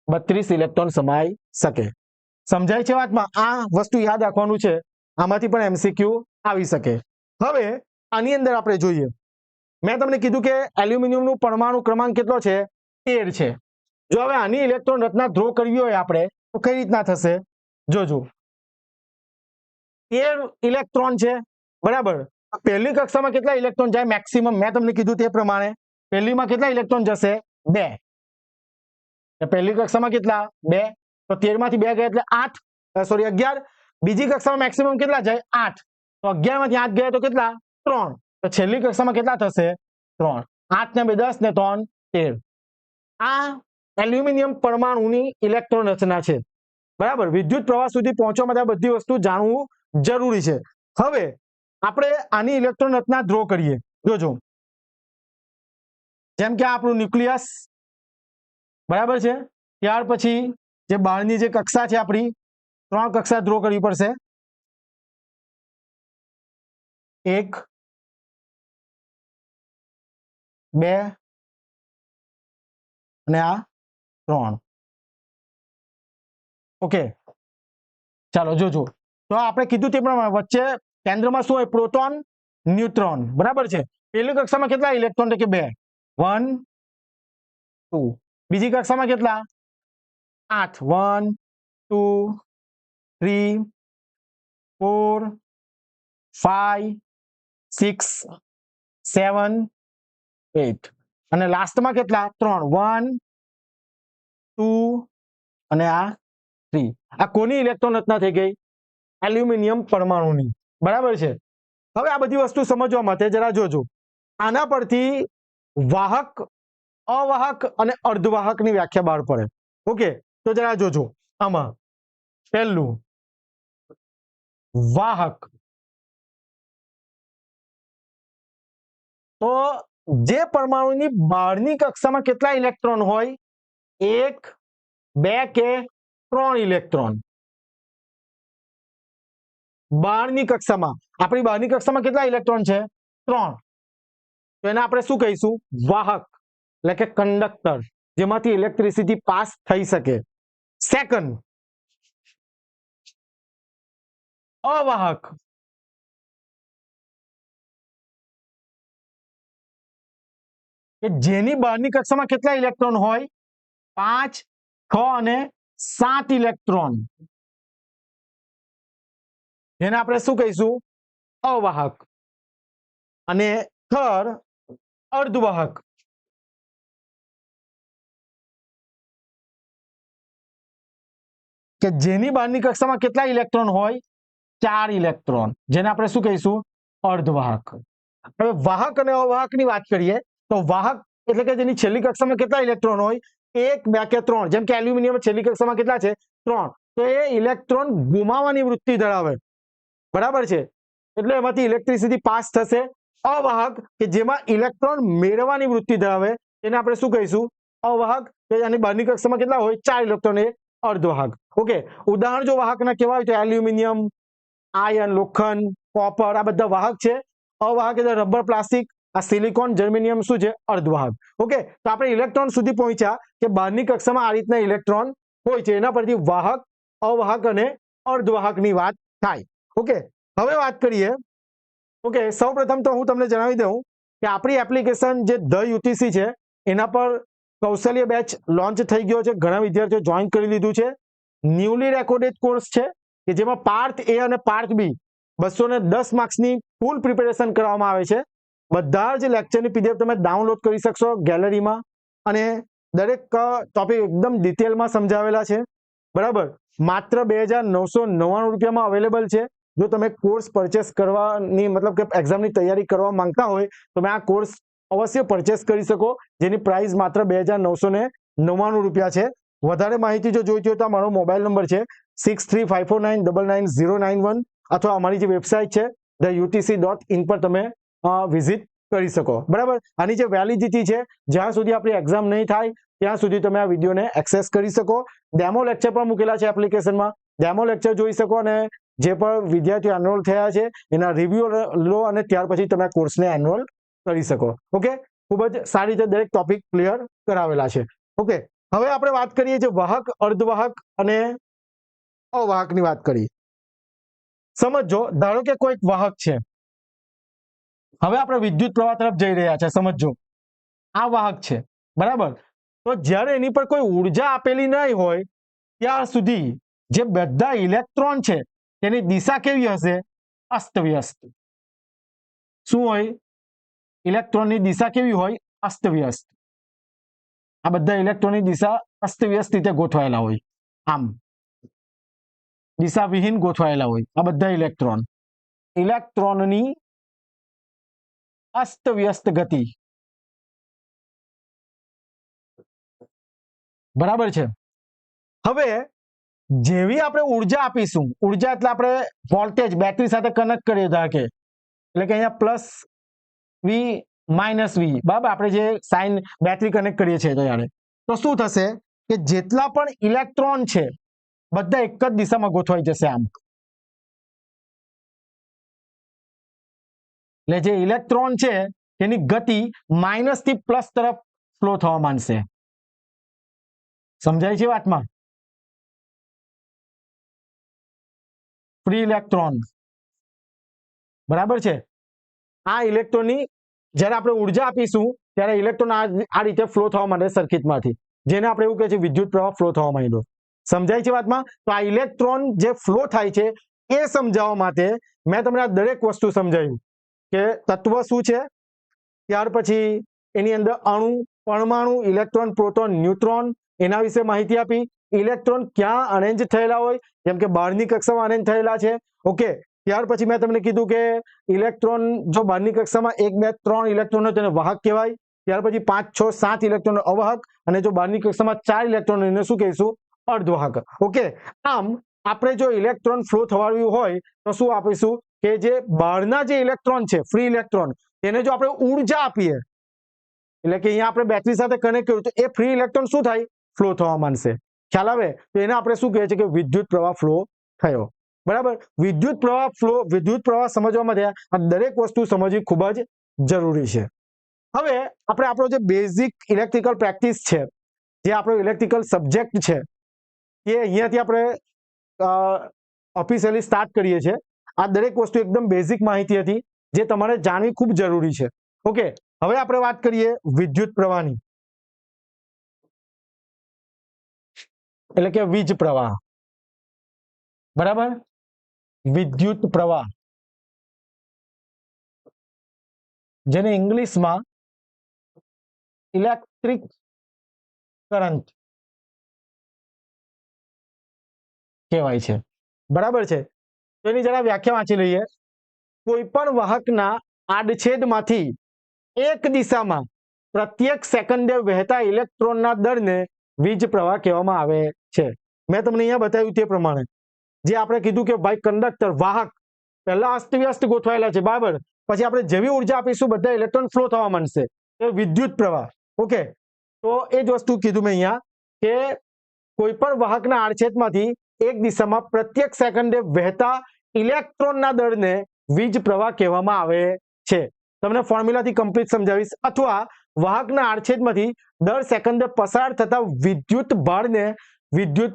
A: 32 ઇલેક્ટ્રોન સમાઈ શકે સમજાય છે વાતમાં આ વસ્તુ યાદ રાખવાનું છે આમાંથી પણ એમસીક્યુ આવી શકે હવે આની અંદર આપણે જોઈએ મેં તમને કીધું કે એલ્યુમિનિયમનું પરમાણુ ક્રમાંક કેટલો છે 13 છે જો હવે આની ઇલેક્ટ્રોન રચના ડ્રો કરવી હોય આપણે તો કઈ રીતના થશે જોજો 13 ઇલેક્ટ્રોન છે બરાબર પહેલી કક્ષામાં કેટલા ઇલેક્ટ્રોન જાય મેક્સિમમ મેં તમને કીધું તે પ્રમાણે પહેલીમાં કેટલા ઇલેક્ટ્રોન જશે 2 પહેલી કક્ષામાં કેટલા 2 તો 13 માંથી 2 ગયા એટલે 8 સોરી 11 બીજી કક્ષામાં મેક્સિમમ કેટલા જાય 8 તો 11 માંથી 8 ગયા તો કેટલા 3 તો છેલ્લી કક્ષામાં કેટલા થશે 3 8 ને 2 10 ને 3 13 આ એલ્યુમિનિયમ પરમાણુની ઇલેક્ટ્રોન રચના છે બરાબર વિદ્યુત પ્રવાહ સુધી પહોંચવા માટે બધી વસ્તુ જાણવું જરૂરી છે હવે આપણે આની ઇલેક્ટ્રોન રચના ડ્રો કરીએ જોજો જેમ કે આપણું ન્યુક્લિયસ બરાબર છે ત્યાર પછી જે બહારની જે કક્ષા છે આપણી 3 કક્ષા ડ્રો કરવી પડશે 1 2 અને આ 3 ઓકે ચાલો જોજો તો આપણે કીધું તે પ્રમાણે વચ્ચે કેન્દ્રમાં શું હોય પ્રોટોન ન્યુટ્રોન બરાબર છે પહેલી કક્ષામાં કેટલા ઇલેક્ટ્રોન કે 2 1 2 બીજી કક્ષામાં કેટલા 8 1 2 3 4 5 6 7 8 અને લાસ્ટમાં કેટલા 3 1 2 અને આ 3 આ કોની ઇલેક્ટ્રોન રચના થઈ ગઈ એલ્યુમિનિયમ પરમાણુની બરાબર છે હવે આ બધી વસ્તુ સમજવા માટે જરા જોજો આના પરથી વાહક અવાહક અને અર્ધવાહકની વ્યાખ્યા બહાર પડે ઓકે તો જરા જોજો આમાં પહેલું વાહક તો જે પરમાણુની બહારની કક્ષામાં કેટલા ઇલેક્ટ્રોન હોય 1 2 કે 3 ઇલેક્ટ્રોન બહારની કક્ષામાં આપણી બહારની કક્ષામાં કેટલા ઇલેક્ટ્રોન છે 3 તો એને આપણે શું કહીશું વાહક એટલે કે કંડક્ટર જેમાંથી ઇલેક્ટ્રિસિટી પાસ થઈ શકે સેકન્ડ અવાહક કે જેની બહારની કક્ષામાં કેટલા ઇલેક્ટ્રોન હોય 5 6 અને 7 ઇલેક્ટ્રોન જેને આપણે શું કહીશું અવાહક અને થર્ડ અર્ધવાહક કે જેની બહારની કક્ષામાં કેટલા ઇલેક્ટ્રોન હોય 4 ઇલેક્ટ્રોન જેને આપણે શું કહીશું અર્ધવાહક હવે વાહક અને અવાહકની વાત કરીએ તો વાહક એટલે કે જેની છેલ્લી કક્ષામાં કેટલા ઇલેક્ટ્રોન હોય 1 2 કે 3 જેમ કે એલ્યુમિનિયમ છેલ્લી કક્ષામાં કેટલા છે 3 તો એ ઇલેક્ટ્રોન ગુમાવવાની વૃત્તિ ધરાવે બરાબર છે એટલે એમાંથી ઇલેક્ટ્રિસિટી પાસ થશે અવાહક કે જેમાં ઇલેક્ટ્રોન મેળવવાની વૃત્તિ ધરાવે એને આપણે શું કહીશું અવાહક કે આની બહારની કક્ષામાં કેટલા હોય 4 ઇલેક્ટ્રોન એ અર્ધવાહક ઓકે ઉદાહરણ જો વાહકના કેવા હોય તો એલ્યુમિનિયમ આયર્ન લોખંડ કોપર આ બધા વાહક છે અવાહક એટલે રબર પ્લાસ્ટિક આ સિલિકોન જર્મેનિયમ શું છે અર્ધવાહક ઓકે તો આપણે ઇલેક્ટ્રોન સુધી પહોંચ્યા કે બહારની કક્ષામાં આ રીતના ઇલેક્ટ્રોન હોય છે એના પરથી વાહક અવાહક અને અર્ધવાહકની વાત થાય ઓકે હવે વાત કરીએ ઓકે સૌપ્રથમ તો હું તમને જણાવી દઉં કે આપણી એપ્લિકેશન જે ધ યુટીસી છે એના પર કૌશલ્ય બેચ લોન્ચ થઈ ગયો છે. ઘણા વિદ્યાર્થીઓ જોઈન કરી લીધું છે. ન્યૂલી રેકોર્ડેડ કોર્સ છે કે જેમાં પાર્ટ એ અને પાર્ટ બી 210 માર્ક્સની ફૂલ પ્રિપેરેશન કરવામાં આવે છે. બધા જ લેક્ચરની પીડીએફ તમે ડાઉનલોડ કરી શકશો ગેલેરીમાં, અને દરેક ટોપિક એકદમ ડિટેલમાં સમજાવેલા છે. બરાબર, માત્ર 2,999 રૂપિયામાં અવેલેબલ છે. જો તમે કોર્સ પરચેસ કરવાની મતલબ કે એક્ઝામની તૈયારી કરવા માંગતા હોય તો તમે આ કોર્સ અવશ્ય પરચેસ કરી શકો, જેની પ્રાઇસ માત્ર 2,999 રૂપિયા છે. વધારે માહિતી જો જોઈતી હોય તો મારો મોબાઈલ નંબર છે 6354999091 અથવા અમારી જે વેબસાઇટ છે theutc.in પર તમે વિઝિટ કરી શકો. બરાબર, આની જે વેલિડિટી છે જ્યાં સુધી આપણી એક્ઝામ નહીં થાય ત્યાં સુધી તમે આ વિડીયોને એક્સેસ કરી શકો. ડેમો લેક્ચર પણ મૂકેલા છે એપ્લિકેશનમાં, ડેમો લેક્ચર જોઈ શકો અને જે પણ વિદ્યાર્થીઓ એનરોલ થયા છે એના રિવ્યુ લો અને ત્યાર પછી તમે કોર્સને એનરોલ કરી શકો. ઓકે, ખૂબ જ સારી રીતે દરેક ટોપિક ક્લિયર કરાવેલા છે. ઓકે, હવે આપણે વાત કરીએ જે વાહક, અર્ધવાહક અને અવાહકની વાત કરીએ. સમજો, ધારો કે કોઈ વાહક છે. હવે આપણે વિદ્યુત પ્રવાહ તરફ જઈ રહ્યા છે. સમજો, આ વાહક છે. બરાબર, તો જ્યારે એની પર કોઈ ઉર્જા આપેલી નહીં હોય ત્યાં સુધી જે બધા ઇલેક્ટ્રોન છે તેની દિશા કેવી હશે? અસ્તવ્યસ્ત. શું હોય? ઇલેક્ટ્રોનની દિશા કેવી હોય? અસ્તવ્યસ્ત. આ બધા ઇલેક્ટ્રોનની દિશા અસ્તવ્યસ્ત રીતે ગોઠવાયેલા હોય, આમ દિશાવિહીન ગોઠવાયેલા હોય આ બધા ઇલેક્ટ્રોનની અસ્તવ્યસ્ત ગતિ. બરાબર છે. હવે જેવી આપણે ઉર્જા આપીશું, ઉર્જા એટલે આપણે વોલ્ટેજ બેટરી સાથે કનેક્ટ કરીએ ધારો એટલે કે અહીંયા પ્લસ વી માઇનસ વી, બરાબર, આપણે જે સાઇન બેટરી કનેક્ટ કરીએ છીએ ત્યારે, તો શું થશે કે જેટલા પણ ઇલેક્ટ્રોન છે બધા એક જ દિશામાં ગોઠવાઈ જશે આમ. એટલે જે ઇલેક્ટ્રોન છે તેની ગતિ માઇનસ થી પ્લસ તરફ ફ્લો થવા માંડશે. સમજાય છે વાતમાં? ફ્રી ઇલેક્ટ્રોન, બરાબર છે. આ ઇલેક્ટ્રોનની જ્યારે આપણે ઉર્જા આપીશું ત્યારે ઇલેક્ટ્રોન આ રીતે ફ્લો થવા માંડે સર્કિટમાંથી, જેને આપણે એવું કહે છે વિદ્યુત પ્રવાહ ફ્લો થવા માંડ્યો. સમજાય છે વાતમાં? તો આ ઇલેક્ટ્રોન જે ફ્લો થાય છે એ સમજાવવા માટે મેં તમને આ દરેક વસ્તુ સમજાવ્યું કે તત્વ શું છે, ત્યાર પછી એની અંદર અણુ, પરમાણુ, ઇલેક્ટ્રોન, પ્રોટોન, ન્યુટ્રોન, એના વિશે માહિતી આપી. ઇલેક્ટ્રોન ક્યાં અરેન્જ થયેલા હોય, જેમ કે બહારની કક્ષામાં અરેન્જ થયેલા છે. ઓકે, ત્યાર પછી મેં તમને કીધું કે ઇલેક્ટ્રોન જો બહારની કક્ષામાં 1, 2, 3 ઇલેક્ટ્રોન હોય તેને વાહક કહેવાય. ત્યાર પછી 5, 6, 7 ઇલેક્ટ્રોન અવાહક, અને જો બહારની કક્ષામાં 4 ઇલેક્ટ્રોન એને શું કહીશું? અર્ધવાહક. ઓકે, આમ આપણે જો ઇલેક્ટ્રોન ફ્લો થવાડવું હોય તો શું આપીશું કે જે બહારના જે ઇલેક્ટ્રોન છે, ફ્રી ઇલેક્ટ્રોન, તેને જો આપણે ઉર્જા આપીએ એટલે કે અહીંયા આપણે બેટરી સાથે કનેક્ટ કર્યું તો એ ફ્રી ઇલેક્ટ્રોન શું થાય? ફ્લો થવા માંડશે. ખ્યાલ આવે? તો એને આપણે શું કહીએ છીએ કે વિદ્યુત પ્રવાહ ફ્લો થયો. બરાબર, વિદ્યુત પ્રવાહ સમજવા માટે આ દરેક વસ્તુ સમજવી ખૂબ જ જરૂરી છે. હવે આપણે આપણો જે બેઝિક ઇલેક્ટ્રિકલ પ્રેક્ટિસ છે, જે આપણો ઇલેક્ટ્રિકલ સબ્જેક્ટ છે, એ અહીંયાથી આપણે ઓફિશિયલી સ્ટાર્ટ કરીએ છીએ. આ દરેક વસ્તુ એકદમ બેઝિક માહિતી હતી જે તમારે જાણવી ખૂબ જરૂરી છે. ઓકે, હવે આપણે વાત કરીએ વિદ્યુત પ્રવાહની, એટલે કે વીજ પ્રવાહ. બરાબર, વિદ્યુત પ્રવાહ, જેને ઇંગ્લિશમાં ઇલેક્ટ્રિક કરંટ કહેવાય છે. બરાબર છે. તો એની જરા વ્યાખ્યા વાંચી લઈએ. કોઈ પણ વાહકના આડછેદમાંથી એક દિશામાં પ્રત્યેક સેકન્ડે વહેતા ઇલેક્ટ્રોનના દળને વીજ પ્રવાહ કહેવામાં આવે છે. મેં તમને અહીંયા બતાવ્યું તે પ્રમાણે જે આપણે કીધું કે ભાઈ કંડક્ટર, વાહક પહેલા અસ્તવ્યસ્ત ગોઠવાયેલા છે, બરાબર, પછી આપણે જેવી ઉર્જા આપીશું બધા ઇલેક્ટ્રોન ફ્લો થવા માંડશે, એ વિદ્યુત પ્રવાહ. ઓકે, તો એ જ વસ્તુ કીધું મેં અહીંયા કે કોઈ પણ વાહકના આડછેદમાંથી એક દિશામાં પ્રત્યેક સેકન્ડે વહેતા ઇલેક્ટ્રોનના દળને વીજ પ્રવાહ કહેવામાં આવે છે. તમને ફોર્મ્યુલાથી કમ્પ્લીટ સમજાવીશ. અથવા વાહકના આડછેદમાંથી દર સેકન્ડે પસાર થતા વિદ્યુત ભારને વિદ્યુત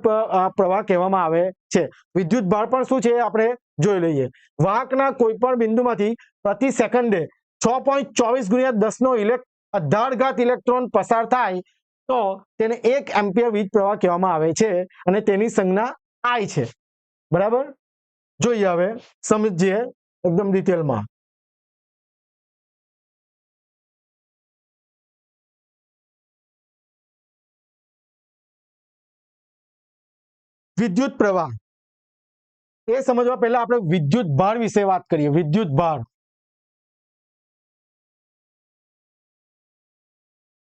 A: પ્રવાહ કહેવામાં આવે છે. વિદ્યુત ભાર પણ શું છે આપણે જોઈ લઈએ. વાહકના કોઈ પણ બિંદુમાંથી પ્રતિ સેકન્ડે 6.24 ગુણ્યા 10 નો 18 ઘાત ઇલેક્ટ્રોન પસાર થાય તો તેને 1 એમ્પિયર વીજ પ્રવાહ કહેવામાં આવે છે અને તેની સંજ્ઞા I છે. બરાબર, જોઈએ હવે સમજીએ એકદમ ડિટેલમાં. વિદ્યુત પ્રવાહ એ સમજવા પહેલા આપણે વિદ્યુત ભાર વિશે વાત કરીએ. વિદ્યુત ભાર,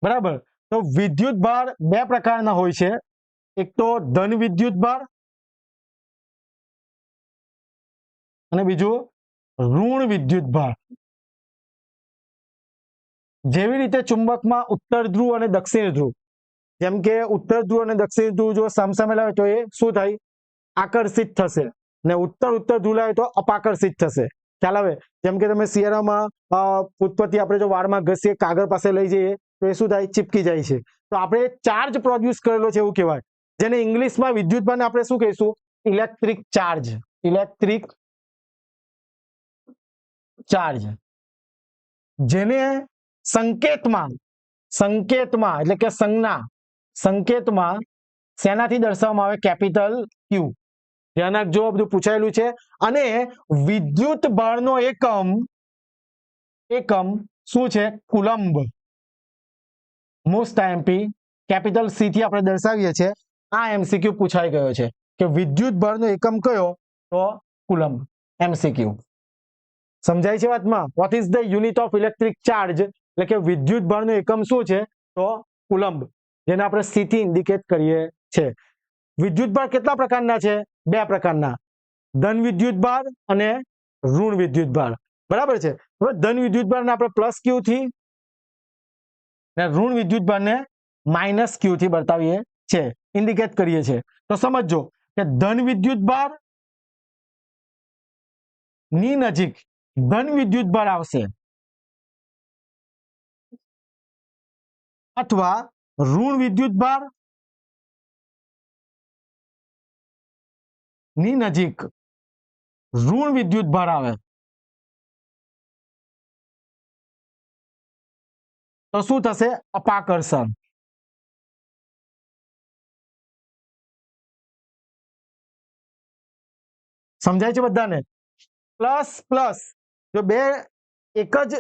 A: બરાબર. તો વિદ્યુત ભાર બે પ્રકારના હોય છે. એક તો ધન વિદ્યુત ભાર અને બીજું ઋણ વિદ્યુત ભાર. જેવી રીતે ચુંબકમાં ઉત્તર ધ્રુવ અને દક્ષિણ ધ્રુવ, જેમ કે ઉત્તર ધ્રુવ અને દક્ષિણ ધ્રુવ જો સામસામે લાવે તો એ શું થાય? આકર્ષિત થશે. ને ઉત્તર ધ્રુવ લાવે તો અપાકર્ષિત થશે. ખ્યાલ આવે? જેમ કે તમે શિયાળામાં ઉત્પત્તિ આપણે જો વાળમાં ઘસીએ, કાગળ પાસે લઈ જઈએ તો એ શું થાય? ચીપકી જાય છે. તો આપણે ચાર્જ પ્રોડ્યુસ કરેલો છે એવું કહેવાય, જેને ઇંગ્લિશમાં વિદ્યુત ભારને આપણે શું કહીશું? Electric charge. ઇલેક્ટ્રિક ચાર્જ, જેને સંકેતમાં એટલે કે સંકેતમાં શેનાથી દર્શાવવામાં આવે? કેપિટલ ક્યુ. ધ્યાન રાખજો, બધું પૂછાયેલું છે. અને વિદ્યુત ભારનો એકમ શું છે? Coulomb. Most IMP capital C થી આપણે દર્શાવીએ છીએ. આ એમસીક્યુ પૂછાઈ ગયો છે કે વિદ્યુત ભારનો એકમ કયો? તો કુલંબ. એમસીક્યુ સમજાય છે વાતમાં? What is the unit of electric charge? એટલે કે વિદ્યુત ભારનો એકમ શું છે? તો કુલંબ, જેને આપણે સી થી ઇન્ડિકેટ કરીએ છે. વિદ્યુત ભાર કેટલા પ્રકારના છે? બે પ્રકારના, ધન વિદ્યુત ભાર અને ઋણ વિદ્યુત ભાર. બરાબર છે. હવે ધન વિદ્યુત ભારને આપણે પ્લસ ક્યુ થી ને ઋણ વિદ્યુત ભારને માઇનસ ક્યુ થી બતાવીએ છે, ઇન્ડિકેટ કરીએ છીએ. તો સમજો કે ધન વિદ્યુત ભાર ની નજીક ધન વિદ્યુત ભાર આવશે અથવા ઋણ વિદ્યુત ભાર ની નજીક ઋણ વિદ્યુત ભાર આવે તો શું થશે? અપાકર્ષણ. સમજાય છે બધાને? પ્લસ પ્લસ જો બે એક જ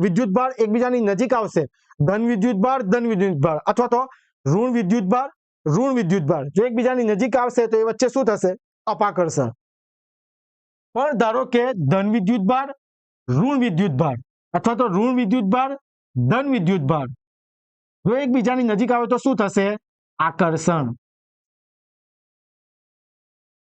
A: વિદ્યુત ભાર એકબીજાની નજીક આવશે, ધન વિદ્યુત ભાર અથવા તો ઋણ વિદ્યુત ભાર જો એકબીજાની નજીક આવશે તો એ વચ્ચે શું થશે? અપાકર્ષણ. પણ ધારો કે ધન વિદ્યુત ભાર ઋણ વિદ્યુત ભાર અથવા તો ઋણ વિદ્યુત ભાર ધન વિદ્યુત ભાર જો એકબીજાની નજીક આવે તો શું થશે? આકર્ષણ.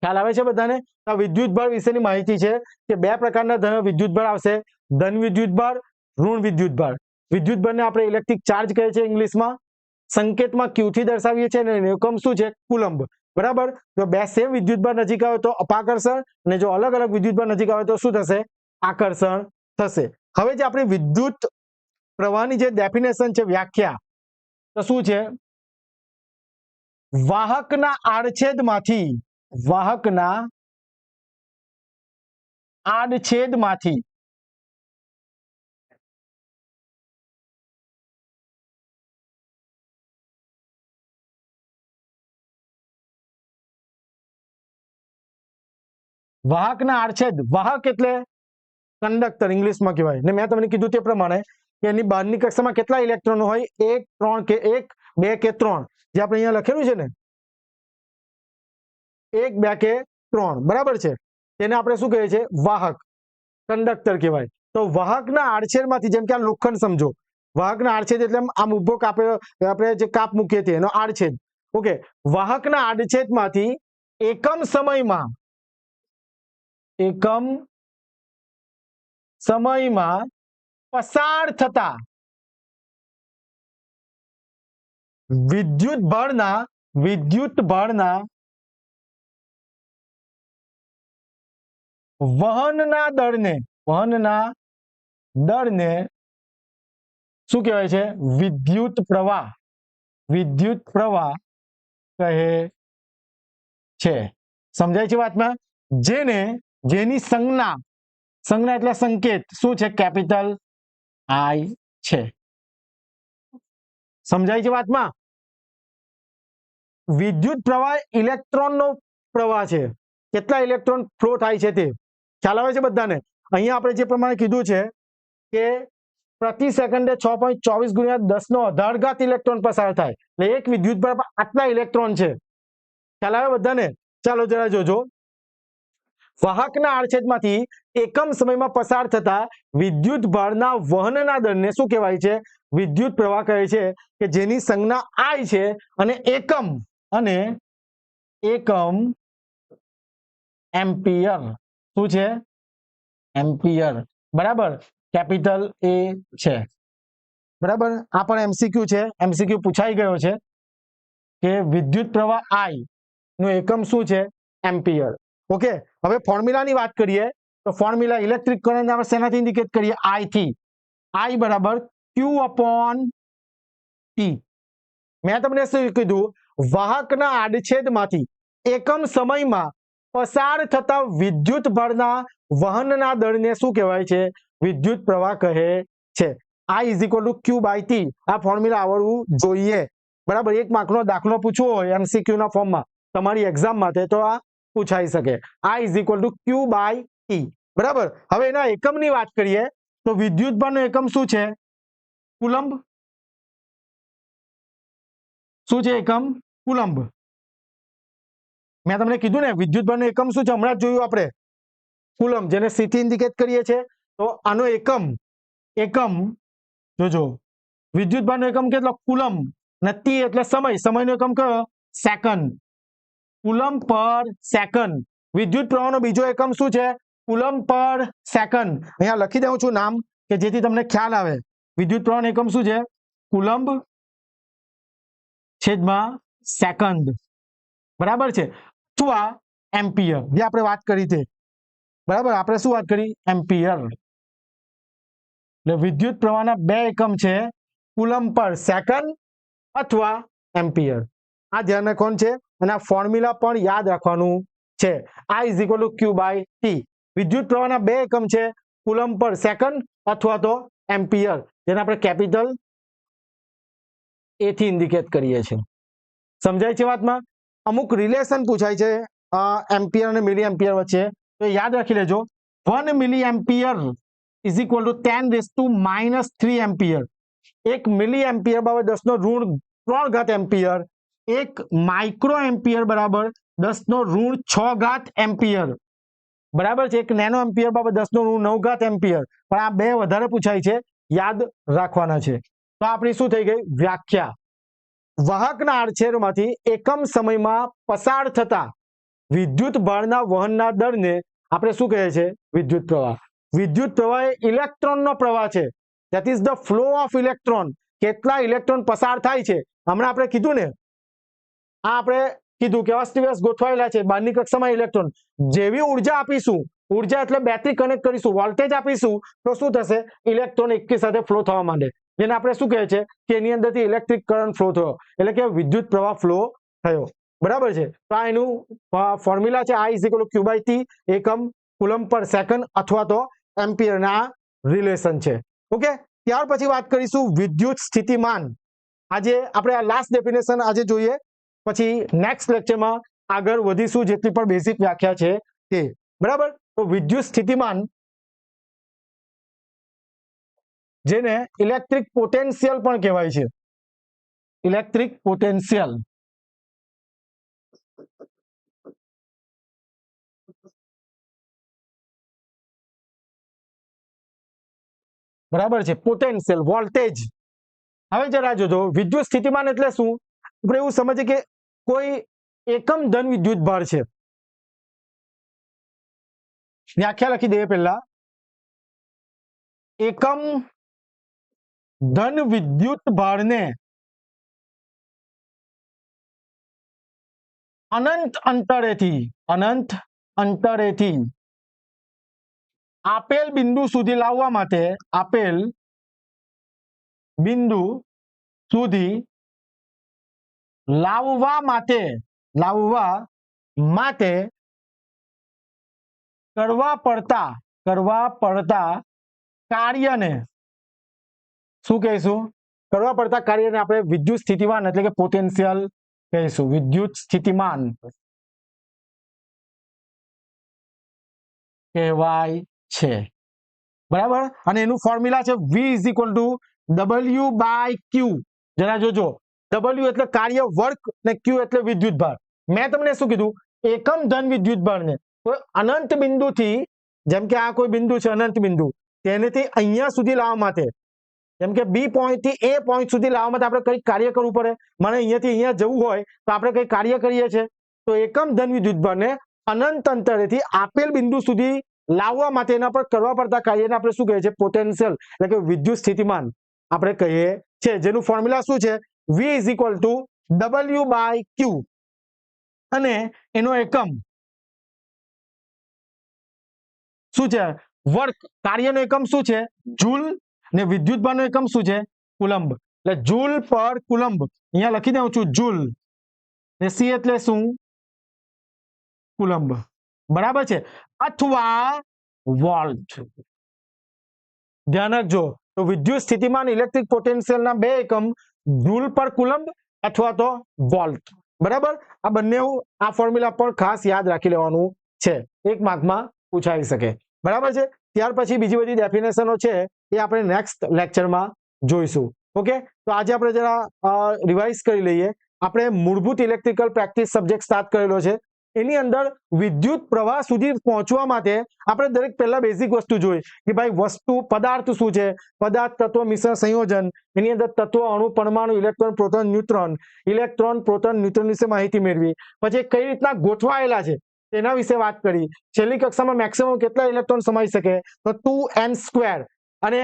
A: ખ્યાલ આવે છે બધાને? આ વિદ્યુત ભાર વિશેની માહિતી છે કે બે પ્રકારના વિદ્યુત ભાર આવશે, ધન વિદ્યુત ભાર, ઋણ વિદ્યુત ભાર. વિદ્યુત ભારને આપણે ઇલેક્ટ્રિક ચાર્જ કહે છે ઇંગ્લિશમાં. સંકેતમાં ક્યુ થી દર્શાવીએ છીએ અને એકમ શું છે? કુલંબ. બરાબર. જો બે સેમ વિદ્યુત ભાર નજીક આવે તો અપાકર્ષણ અને જો અલગ અલગ વિદ્યુત ભાર નજીક આવે તો શું થશે? આકર્ષણ થશે. હવે જે આપણે વિદ્યુત પ્રવાહની જે ડેફિનેશન છે, વ્યાખ્યા, તો શું છે? વાહકના આડછેદમાંથી વાહક એટલે કંડક્ટર ઇંગ્લિશમાં કહેવાય. ને મેં તમને કીધું તે પ્રમાણે કે એની બહારની કક્ષામાં કેટલા ઇલેક્ટ્રોન હોય? 1, 3 કે 1, 2 કે 3, જે આપણે અહીંયા લખેલું છે ને, 1, 2 કે 3. બરાબર છે. તેને આપણે શું કહીએ છીએ? વાહક, કંડક્ટર કહેવાય. તો વાહકના આડછેદમાંથી, જેમ કે આ લોખંડ સમજો, વાહકના આડછેદ એટલે આમ ઉભો કાપે, આપણે જે કાપ મૂકીએ છીએ એનો આડછેદ. ઓકે. વાહકના આડછેદમાંથી એકમ સમયમાં પસાર થતા વિદ્યુત ભારના વહનના દળને શું કહેવાય છે? વિદ્યુત પ્રવાહ કહે છે. સમજાય છે વાતમાં? જેની સંજ્ઞા એટલે સંકેત શું છે? કેપિટલ આઈ છે. સમજાય છે વાતમાં? વિદ્યુત પ્રવાહ ઇલેક્ટ્રોનનો પ્રવાહ છે. કેટલા ઇલેક્ટ્રોન ફ્લો થાય છે તે ખ્યાલ આવે છે બધાને? અહીંયા આપણે જે પ્રમાણે કીધું છે કે પ્રતિ સેકન્ડે 6.24 ગુણ્યા 10⁻18 ઇલેક્ટ્રોન પસાર થાય, એટલે એક વિદ્યુત પ્રવાહ આટલા ઇલેક્ટ્રોન છે. ખ્યાલ આવે બધાને? ચાલો જરા જોજો. વાહકના આડછેદમાંથી એકમ સમયમાં પસાર થતા વિદ્યુત ભારના વહનના દરને શું કહેવાય છે? વિદ્યુત પ્રવાહ કહે છે, કે જેની સંજ્ઞા I છે અને એકમ એમ્પિયર. શું છે? એમ્પિયર. બરાબર, કેપિટલ A છે. બરાબર, આ પણ એમસીક્યુ છે, એમસીક્યુ પૂછાઈ ગયો છે કે વિદ્યુત પ્રવાહ I નું એકમ શું છે? એમ્પિયર. ઓકે, હવે ફોર્મ્યુલાની વાત કરીએ તો ફોર્મ્યુલા ઇલેક્ટ્રિક કરંટ આપણે શેનાથી ઇન્ડિકેટ કરીએ? I થી. I બરાબર Q/T. મેં તમને શું કીધું? વાહકના આડછેદમાંથી એકમ સમયમાં પસાર થતા વિદ્યુત ભારના વહનના દરને શું કહેવાય છે? વિદ્યુત પ્રવાહ કહે છે. I = Q/T. આ ફોર્મ્યુલા આવડવું જોઈએ. બરાબર, એક માર્કનો દાખલો પૂછવો હોય એમસીક્યુ ના ફોર્મમાં તમારી એક્ઝામ માટે તો આ પૂછાઈ શકે. I = Q/T. બરાબર, હવે એના એકમની વાત કરીએ તો વિદ્યુત ભારનો એકમ શું છે? કુલંબ. શું છે એકમ? કુલંબ. મેં તમને કીધું ને વિદ્યુત ભારનો એકમ શું છે? હમણાં જ જોયું આપણે, કુલંબ, જેને C થી ઇન્ડિકેટ કરીએ છીએ. તો આનો એકમ જોજો, વિદ્યુત ભારનો એકમ કેટલો? કુલંબ. અને T એટલે સમય, સમયનો એકમ કયો? સેકન્ડ. કુલંબ પર સેકન્ડ. વિદ્યુત પ્રવાહનો બીજો એકમ શું છે? કુલંબ પર સેકન્ડ. અહીંયા લખી દઉં છું નામ, કે જેથી તમને ખ્યાલ આવે. વિદ્યુત પ્રવાહનો એકમ શું છે? કુલંબ છેદમાં સેકન્ડ. બરાબર છે, અથવા એમ્પિયર, જે આપણે વાત કરી તે. બરાબર, આપણે શું વાત કરી? એમ્પિયર. એટલે વિદ્યુત પ્રવાહના બે એકમ છે, કુલંબ પર સેકન્ડ અથવા એમ્પિયર. આ ધ્યાન રાખવાનું છે અને આ ફોર્મ્યુલા પણ યાદ રાખવાનું છે. I = Q/T. વિદ્યુત પ્રવાહના બે એકમ છે, કુલંબ પર સેકન્ડ અથવા તો એમ્પિયર, જેને આપણે કેપિટલ A થી ઇન્ડિકેટ કરીએ છીએ. સમજાય છે વાતમાં? અમુક રિલેશન પૂછાય છે એમ્પિયર અને મિલી એમ્પિયર વચ્ચે, તો યાદ રાખી લેજો. 1 મિલી એમ્પિયર = 10⁻³ એમ્પિયર. 1 મિલી એમ્પિયર બરાબર 10⁻³ એમ્પિયર. 1 માઇક્રો એમ્પિયર બરાબર 10⁻6 એમ્પિયર. બરાબર છે, 1 નેનો એમ્પિયર બરાબર 10⁹ એમ્પિયર. પણ આ બે વધારે પૂછાય છે, યાદ રાખવાના છે. તો આપણી શું થઈ ગઈ વ્યાખ્યા? વાહકના આડછેદમાંથી એકમ સમયમાં પસાર થતા વિદ્યુત ભારના વહનના દરને આપણે શું કહે છે? વિદ્યુત પ્રવાહ. વિદ્યુત પ્રવાહ એ ઇલેક્ટ્રોનનો પ્રવાહ છે. That is the flow of electron. કેટલા ઇલેક્ટ્રોન પસાર થાય છે હમણાં આપણે કીધું ને. આ આપણે કીધું કે અસ્તવ્યસ્ત ગોઠવાયેલા છે બહારની કક્ષામાં ઇલેક્ટ્રોન. જેવી ઉર્જા આપીશું, ઉર્જા એટલે બેટરી કનેક્ટ કરીશું, વોલ્ટેજ આપીશું, તો શું થશે? ઇલેક્ટ્રોન એકી સાથે ફ્લો થવા માંડે, જેને આપણે શું કહે છે કે એની અંદરથી ઇલેક્ટ્રિક કરંટ ફ્લો થયો, એટલે કે વિદ્યુત પ્રવાહ ફ્લો થયો. બરાબર છે, તો આ એનું ફોર્મ્યુલા છે. I = Q/T. એકમ કુલંબ પર સેકન્ડ અથવા તો એમ્પિયરના રિલેશન છે. ઓકે, ત્યાર પછી વાત કરીશું વિદ્યુત સ્થિતિમાન. આજે આપણે આ લાસ્ટ ડેફિનેશન આજે જોઈએ, પછી નેક્સ્ટ લેક્ચરમાં આગળ વધીશું જેટલી પણ બેઝિક વ્યાખ્યા છે તે. બરાબર, તો વિદ્યુત સ્થિતિમાન, જેને ઇલેક્ટ્રિક પોટેન્શિયલ પણ કહેવાય છે. Electric potential. બરાબર છે, પોટેન્શિયલ, વોલ્ટેજ. હવે જરા જોજો, વિદ્યુત સ્થિતિમાન એટલે શું? આપણે એવું સમજીએ કે કોઈ એકમ ધન વિદ્યુત ભાર છે. વ્યાખ્યા લખી દઈએ પહેલા. એકમ ધન વિદ્યુત ભારને અનંત અંતરેથી આપેલ બિંદુ સુધી લાવવા માટે, આપેલ બિંદુ સુધી લાવવા માટે કરવા પડતા કાર્યને શું કહીશું? કરવા પડતા કાર્યને આપણે વિદ્યુત સ્થિતિમાન એટલે કે પોટેન્શિયલ કહીશું. વિદ્યુત સ્થિતિમાન કહેવાય છે. બરાબર. અને એનું ફોર્મ્યુલા છે V = W/Q. જરા જોજો, W એટલે કાર્ય વર્ક ને Q એટલે વિદ્યુત ભાર. મેં તમને શું કીધું? એકમ ધન વિદ્યુત ભારને કોઈ અનંત બિંદુથી, જેમ કે આ કોઈ બિંદુ છે અનંત બિંદુ, તેનેથી અહીંયા સુધી લાવવા માટે, જેમ કે બી પોઈન્ટ થી એ પોઈન્ટ સુધી લાવવા માટે આપણે કઈ કાર્ય કરવું પડે. મને અહીંયાથી અહીંયા જવું હોય તો આપણે કઈ કાર્ય કરીએ છીએ. તો એકમ ધન વિદ્યુત ભારને અનંત અંતરેથી આપેલ બિંદુ સુધી લાવવા માટે એના પર કરવા પડતા કાર્યને આપણે શું કહીએ છીએ? પોટેન્શિયલ એટલે કે વિદ્યુત સ્થિતિમાન આપણે કહીએ છીએ. જેનું ફોર્મ્યુલા શું છે? V = W/Q. અને એનો એકમ શું છે? વર્ક. કાર્યનો એકમ શું છે? જૂલ. ને વિદ્યુત ભારનો એકમ શું છે? કુલંબ. એટલે જૂલ પર કુલંબ અહીંયા લખી દઉં છું જૂલ, ને સી એટલે શું? કુલંબ. બરાબર છે. અથવા વોલ્ટ. ધ્યાન રાખજો. તો વિદ્યુત સ્થિતિમાન ઇલેક્ટ્રિક પોટેન્શિયલના બે એકમ જૂલ પર કુલંબ અથવા તો વોલ્ટ. બરાબર. આ બંને આ ફોર્મ્યુલા પર ખાસ યાદ રાખી લેવાનું છે, એક માર્કમાં પૂછાઈ શકે. બરાબર છે. ત્યાર પછી બીજી બધી ડેફિનેશનો છે એ આપણે નેક્સ્ટ લેક્ચરમાં જોઈશું. ઓકે. તો આજે આપણે જરા રિવાઇઝ કરી લઈએ. આપણે મૂળભૂત ઇલેક્ટ્રિકલ પ્રેક્ટિસ સબ્જેક્ટ સ્ટાર્ટ કરેલો છે. એની અંદર વિદ્યુત પ્રવાહ સુધી પહોંચવા માટે આપણે દરેક પહેલા બેઝિક વસ્તુ જોઈ કે ભાઈ વસ્તુ પદાર્થ શું છે? પદાર્થ, તત્વ, મિશ્રણ, સંયોજન. એની અંદર તત્વ, અણુ, પરમાણુ, ઇલેક્ટ્રોન, પ્રોટોન, ન્યુટ્રોન વિશે માહિતી મેળવી. પછી કઈ રીતના ગોઠવાયેલા છે તેના વિશે વાત કરી. છેલ્લી કક્ષામાં મેક્સિમમ કેટલા ઇલેક્ટ્રોન સમાઈ શકે? તો 2n². અને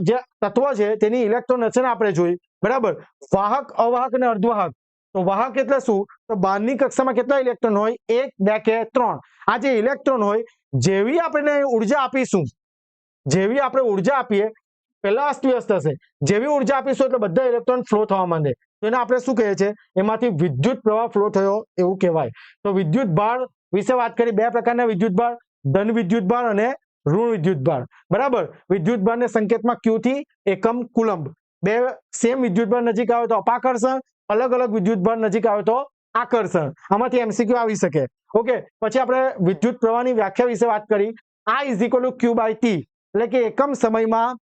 A: જે તત્વ છે તેની ઇલેક્ટ્રોન રચના આપણે જોઈ. બરાબર. વાહક, અવાહક અને અર્ધવાહક. તો વાહક એટલે શું? તો બહારની કક્ષામાં કેટલા ઇલેક્ટ્રોન હોય? 1, 2 કે 3. આ જે ઇલેક્ટ્રોન હોય, જેવી આપણે ઉર્જા આપીશું, જેવી આપણે ઉર્જા આપીએ, પહેલા અસ્તવ્યસ્ત હશે. જેવી ઉર્જા આપીશું એટલે બધા ઇલેક્ટ્રોન ફ્લો થવા માંડે. તો એને આપણે શું કહીએ છીએ? એમાંથી વિદ્યુત પ્રવાહ ફ્લો થયો એવું કહેવાય. તો વિદ્યુત ભાર વિશે વાત કરી. બે પ્રકારના વિદ્યુત ભાર, ધન વિદ્યુત ભાર અને ઋણ વિદ્યુત ભાર. બરાબર. વિદ્યુત ભારને સંકેતમાં Q થી એકમ કુલંબ. બે સેમ વિદ્યુત ભાર નજીક આવે તો અપાકર્ષણ, અલગ અલગ વિદ્યુત ભાર નજીક આવે તો આકર્ષણ. આમાંથી MCQ આવી શકે. ઓકે. પછી આપણે વિદ્યુત પ્રવાહની વ્યાખ્યા વિશે વાત કરી. I = Q/T. એટલે કે એકમ સમયમાં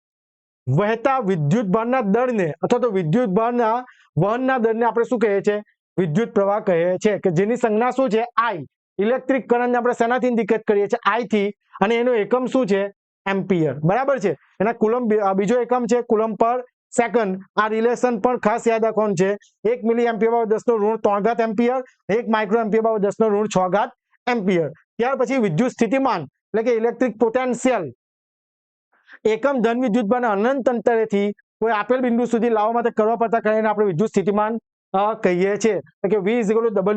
A: વહેતા વિદ્યુત ભારના દળને અથવા તો વિદ્યુત ભારના વહનના દળને આપણે શું કહીએ છીએ? વિદ્યુત પ્રવાહ કહીએ છીએ. કે જેની સંજ્ઞા શું છે? I. ઇલેક્ટ્રિક કરંટને આપણે શેનાથી ઇન્ડિકેટ કરીએ છીએ? I થી. અને એનો એકમ શું છે? એમ્પિયર. બરાબર છે. એના કુલંબ બીજો એકમ છે કુલંબ પર સેકન્ડ. આ રિલેશન પણ ખાસ યાદ રાખવાનું છે. 1 milliampere / 10⁻³ ampere, 1 microampere / 10⁻⁶ ampere. ત્યાર પછી વિદ્યુત સ્થિતિમાન એટલે કે ઇલેક્ટ્રિક પોટેન્શિયલ એકમ ધન વિદ્યુત ભારના અનંત અંતરેથી કોઈ આપેલ બિંદુ સુધી લાવવા માટે કરવા પડતા કાર્યને આપણે વિદ્યુત સ્થિતિમાન કહીએ છીએ. એટલે કે V =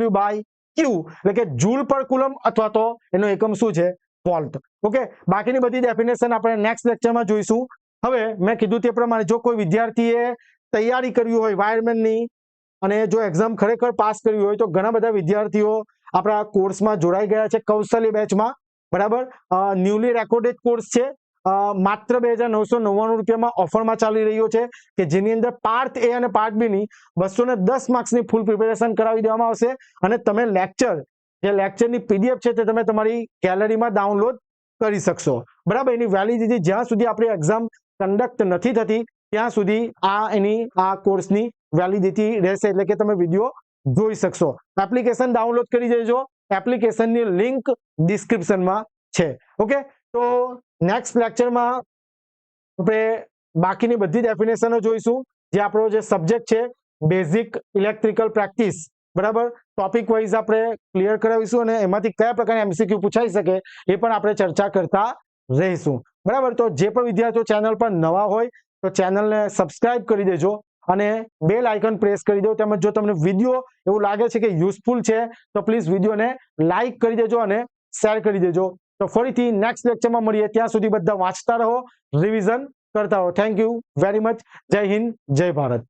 A: W/Q. એટલે કે જૂલ પર કુલંબ અથવા તો એનો એકમ શું છે? વોલ્ટ. ઓકે. બાકીની બધી ડેફિનેશન આપણે નેક્સ્ટ લેક્ચરમાં જોઈશું. હવે મેં કીધું તે પ્રમાણે જો કોઈ વિદ્યાર્થીએ તૈયારી કરવી હોય વાયરમેનની અને જો એક્ઝામ ખરેખર પાસ કરવી હોય તો ઘણા બધા વિદ્યાર્થીઓ આપણા કોર્સમાં જોડાઈ ગયા છે કૌશલ્ય બેચમાં. બરાબર. ન્યૂલી રેકોર્ડેડ કોર્સ છે. માત્ર 2,999 રૂપિયામાં ઓફરમાં ચાલી રહ્યો છે કે જેની અંદર પાર્ટ એ અને પાર્ટ બી ની 210 માર્ક્સની ફૂલ પ્રિપેરેશન કરાવી દેવામાં આવશે. અને તમે જે લેક્ચરની PDF છે તે તમે તમારી ગેલેરીમાં ડાઉનલોડ કરી શકશો. બરાબર. એની વેલિડિટી જ્યાં સુધી આપણી એક્ઝામ કન્ડક્ટ નથી થતી ત્યાં સુધી આ કોર્સની વેલિડિટી રહેશે. એટલે કે તમે વિડીયો જોઈ શકશો. એપ્લિકેશન ડાઉનલોડ કરી દેજો. એપ્લિકેશનની લિંક ડિસ્ક્રિપ્શનમાં છે. ઓકે. તો નેક્સ્ટ લેક્ચરમાં આપણે બાકીની બધી ડેફિનેશનો જોઈશું. જે આપણો જે સબ્જેક્ટ છે બેઝિક ઇલેક્ટ્રિકલ પ્રેક્ટિસ. બરાબર. ટોપિક વાઇઝ આપણે ક્લિયર કરાવીશું અને એમાંથી કયા પ્રકારના MCQ પૂછાઈ શકે એ પણ આપણે ચર્ચા કરતા રહીશું. બરાબર. તો જે પણ વિદ્યાર્થીઓ ચેનલ પર નવા હોય તો ચેનલને સબસ્ક્રાઇબ કરી દેજો અને બેલ આઇકન પ્રેસ કરી દો. તેમજ જો તમને વિડીયો એવું લાગે છે કે યુઝફુલ છે તો પ્લીઝ વિડીયોને લાઈક કરી દેજો અને શેર કરી દેજો. તો ફરીથી નેક્સ્ટ લેક્ચરમાં મળીએ. ત્યાં સુધી બધા વાંચતા રહો, રિવિઝન કરતા રહો. Thank you very much. જય હિન્દ, જય ભારત.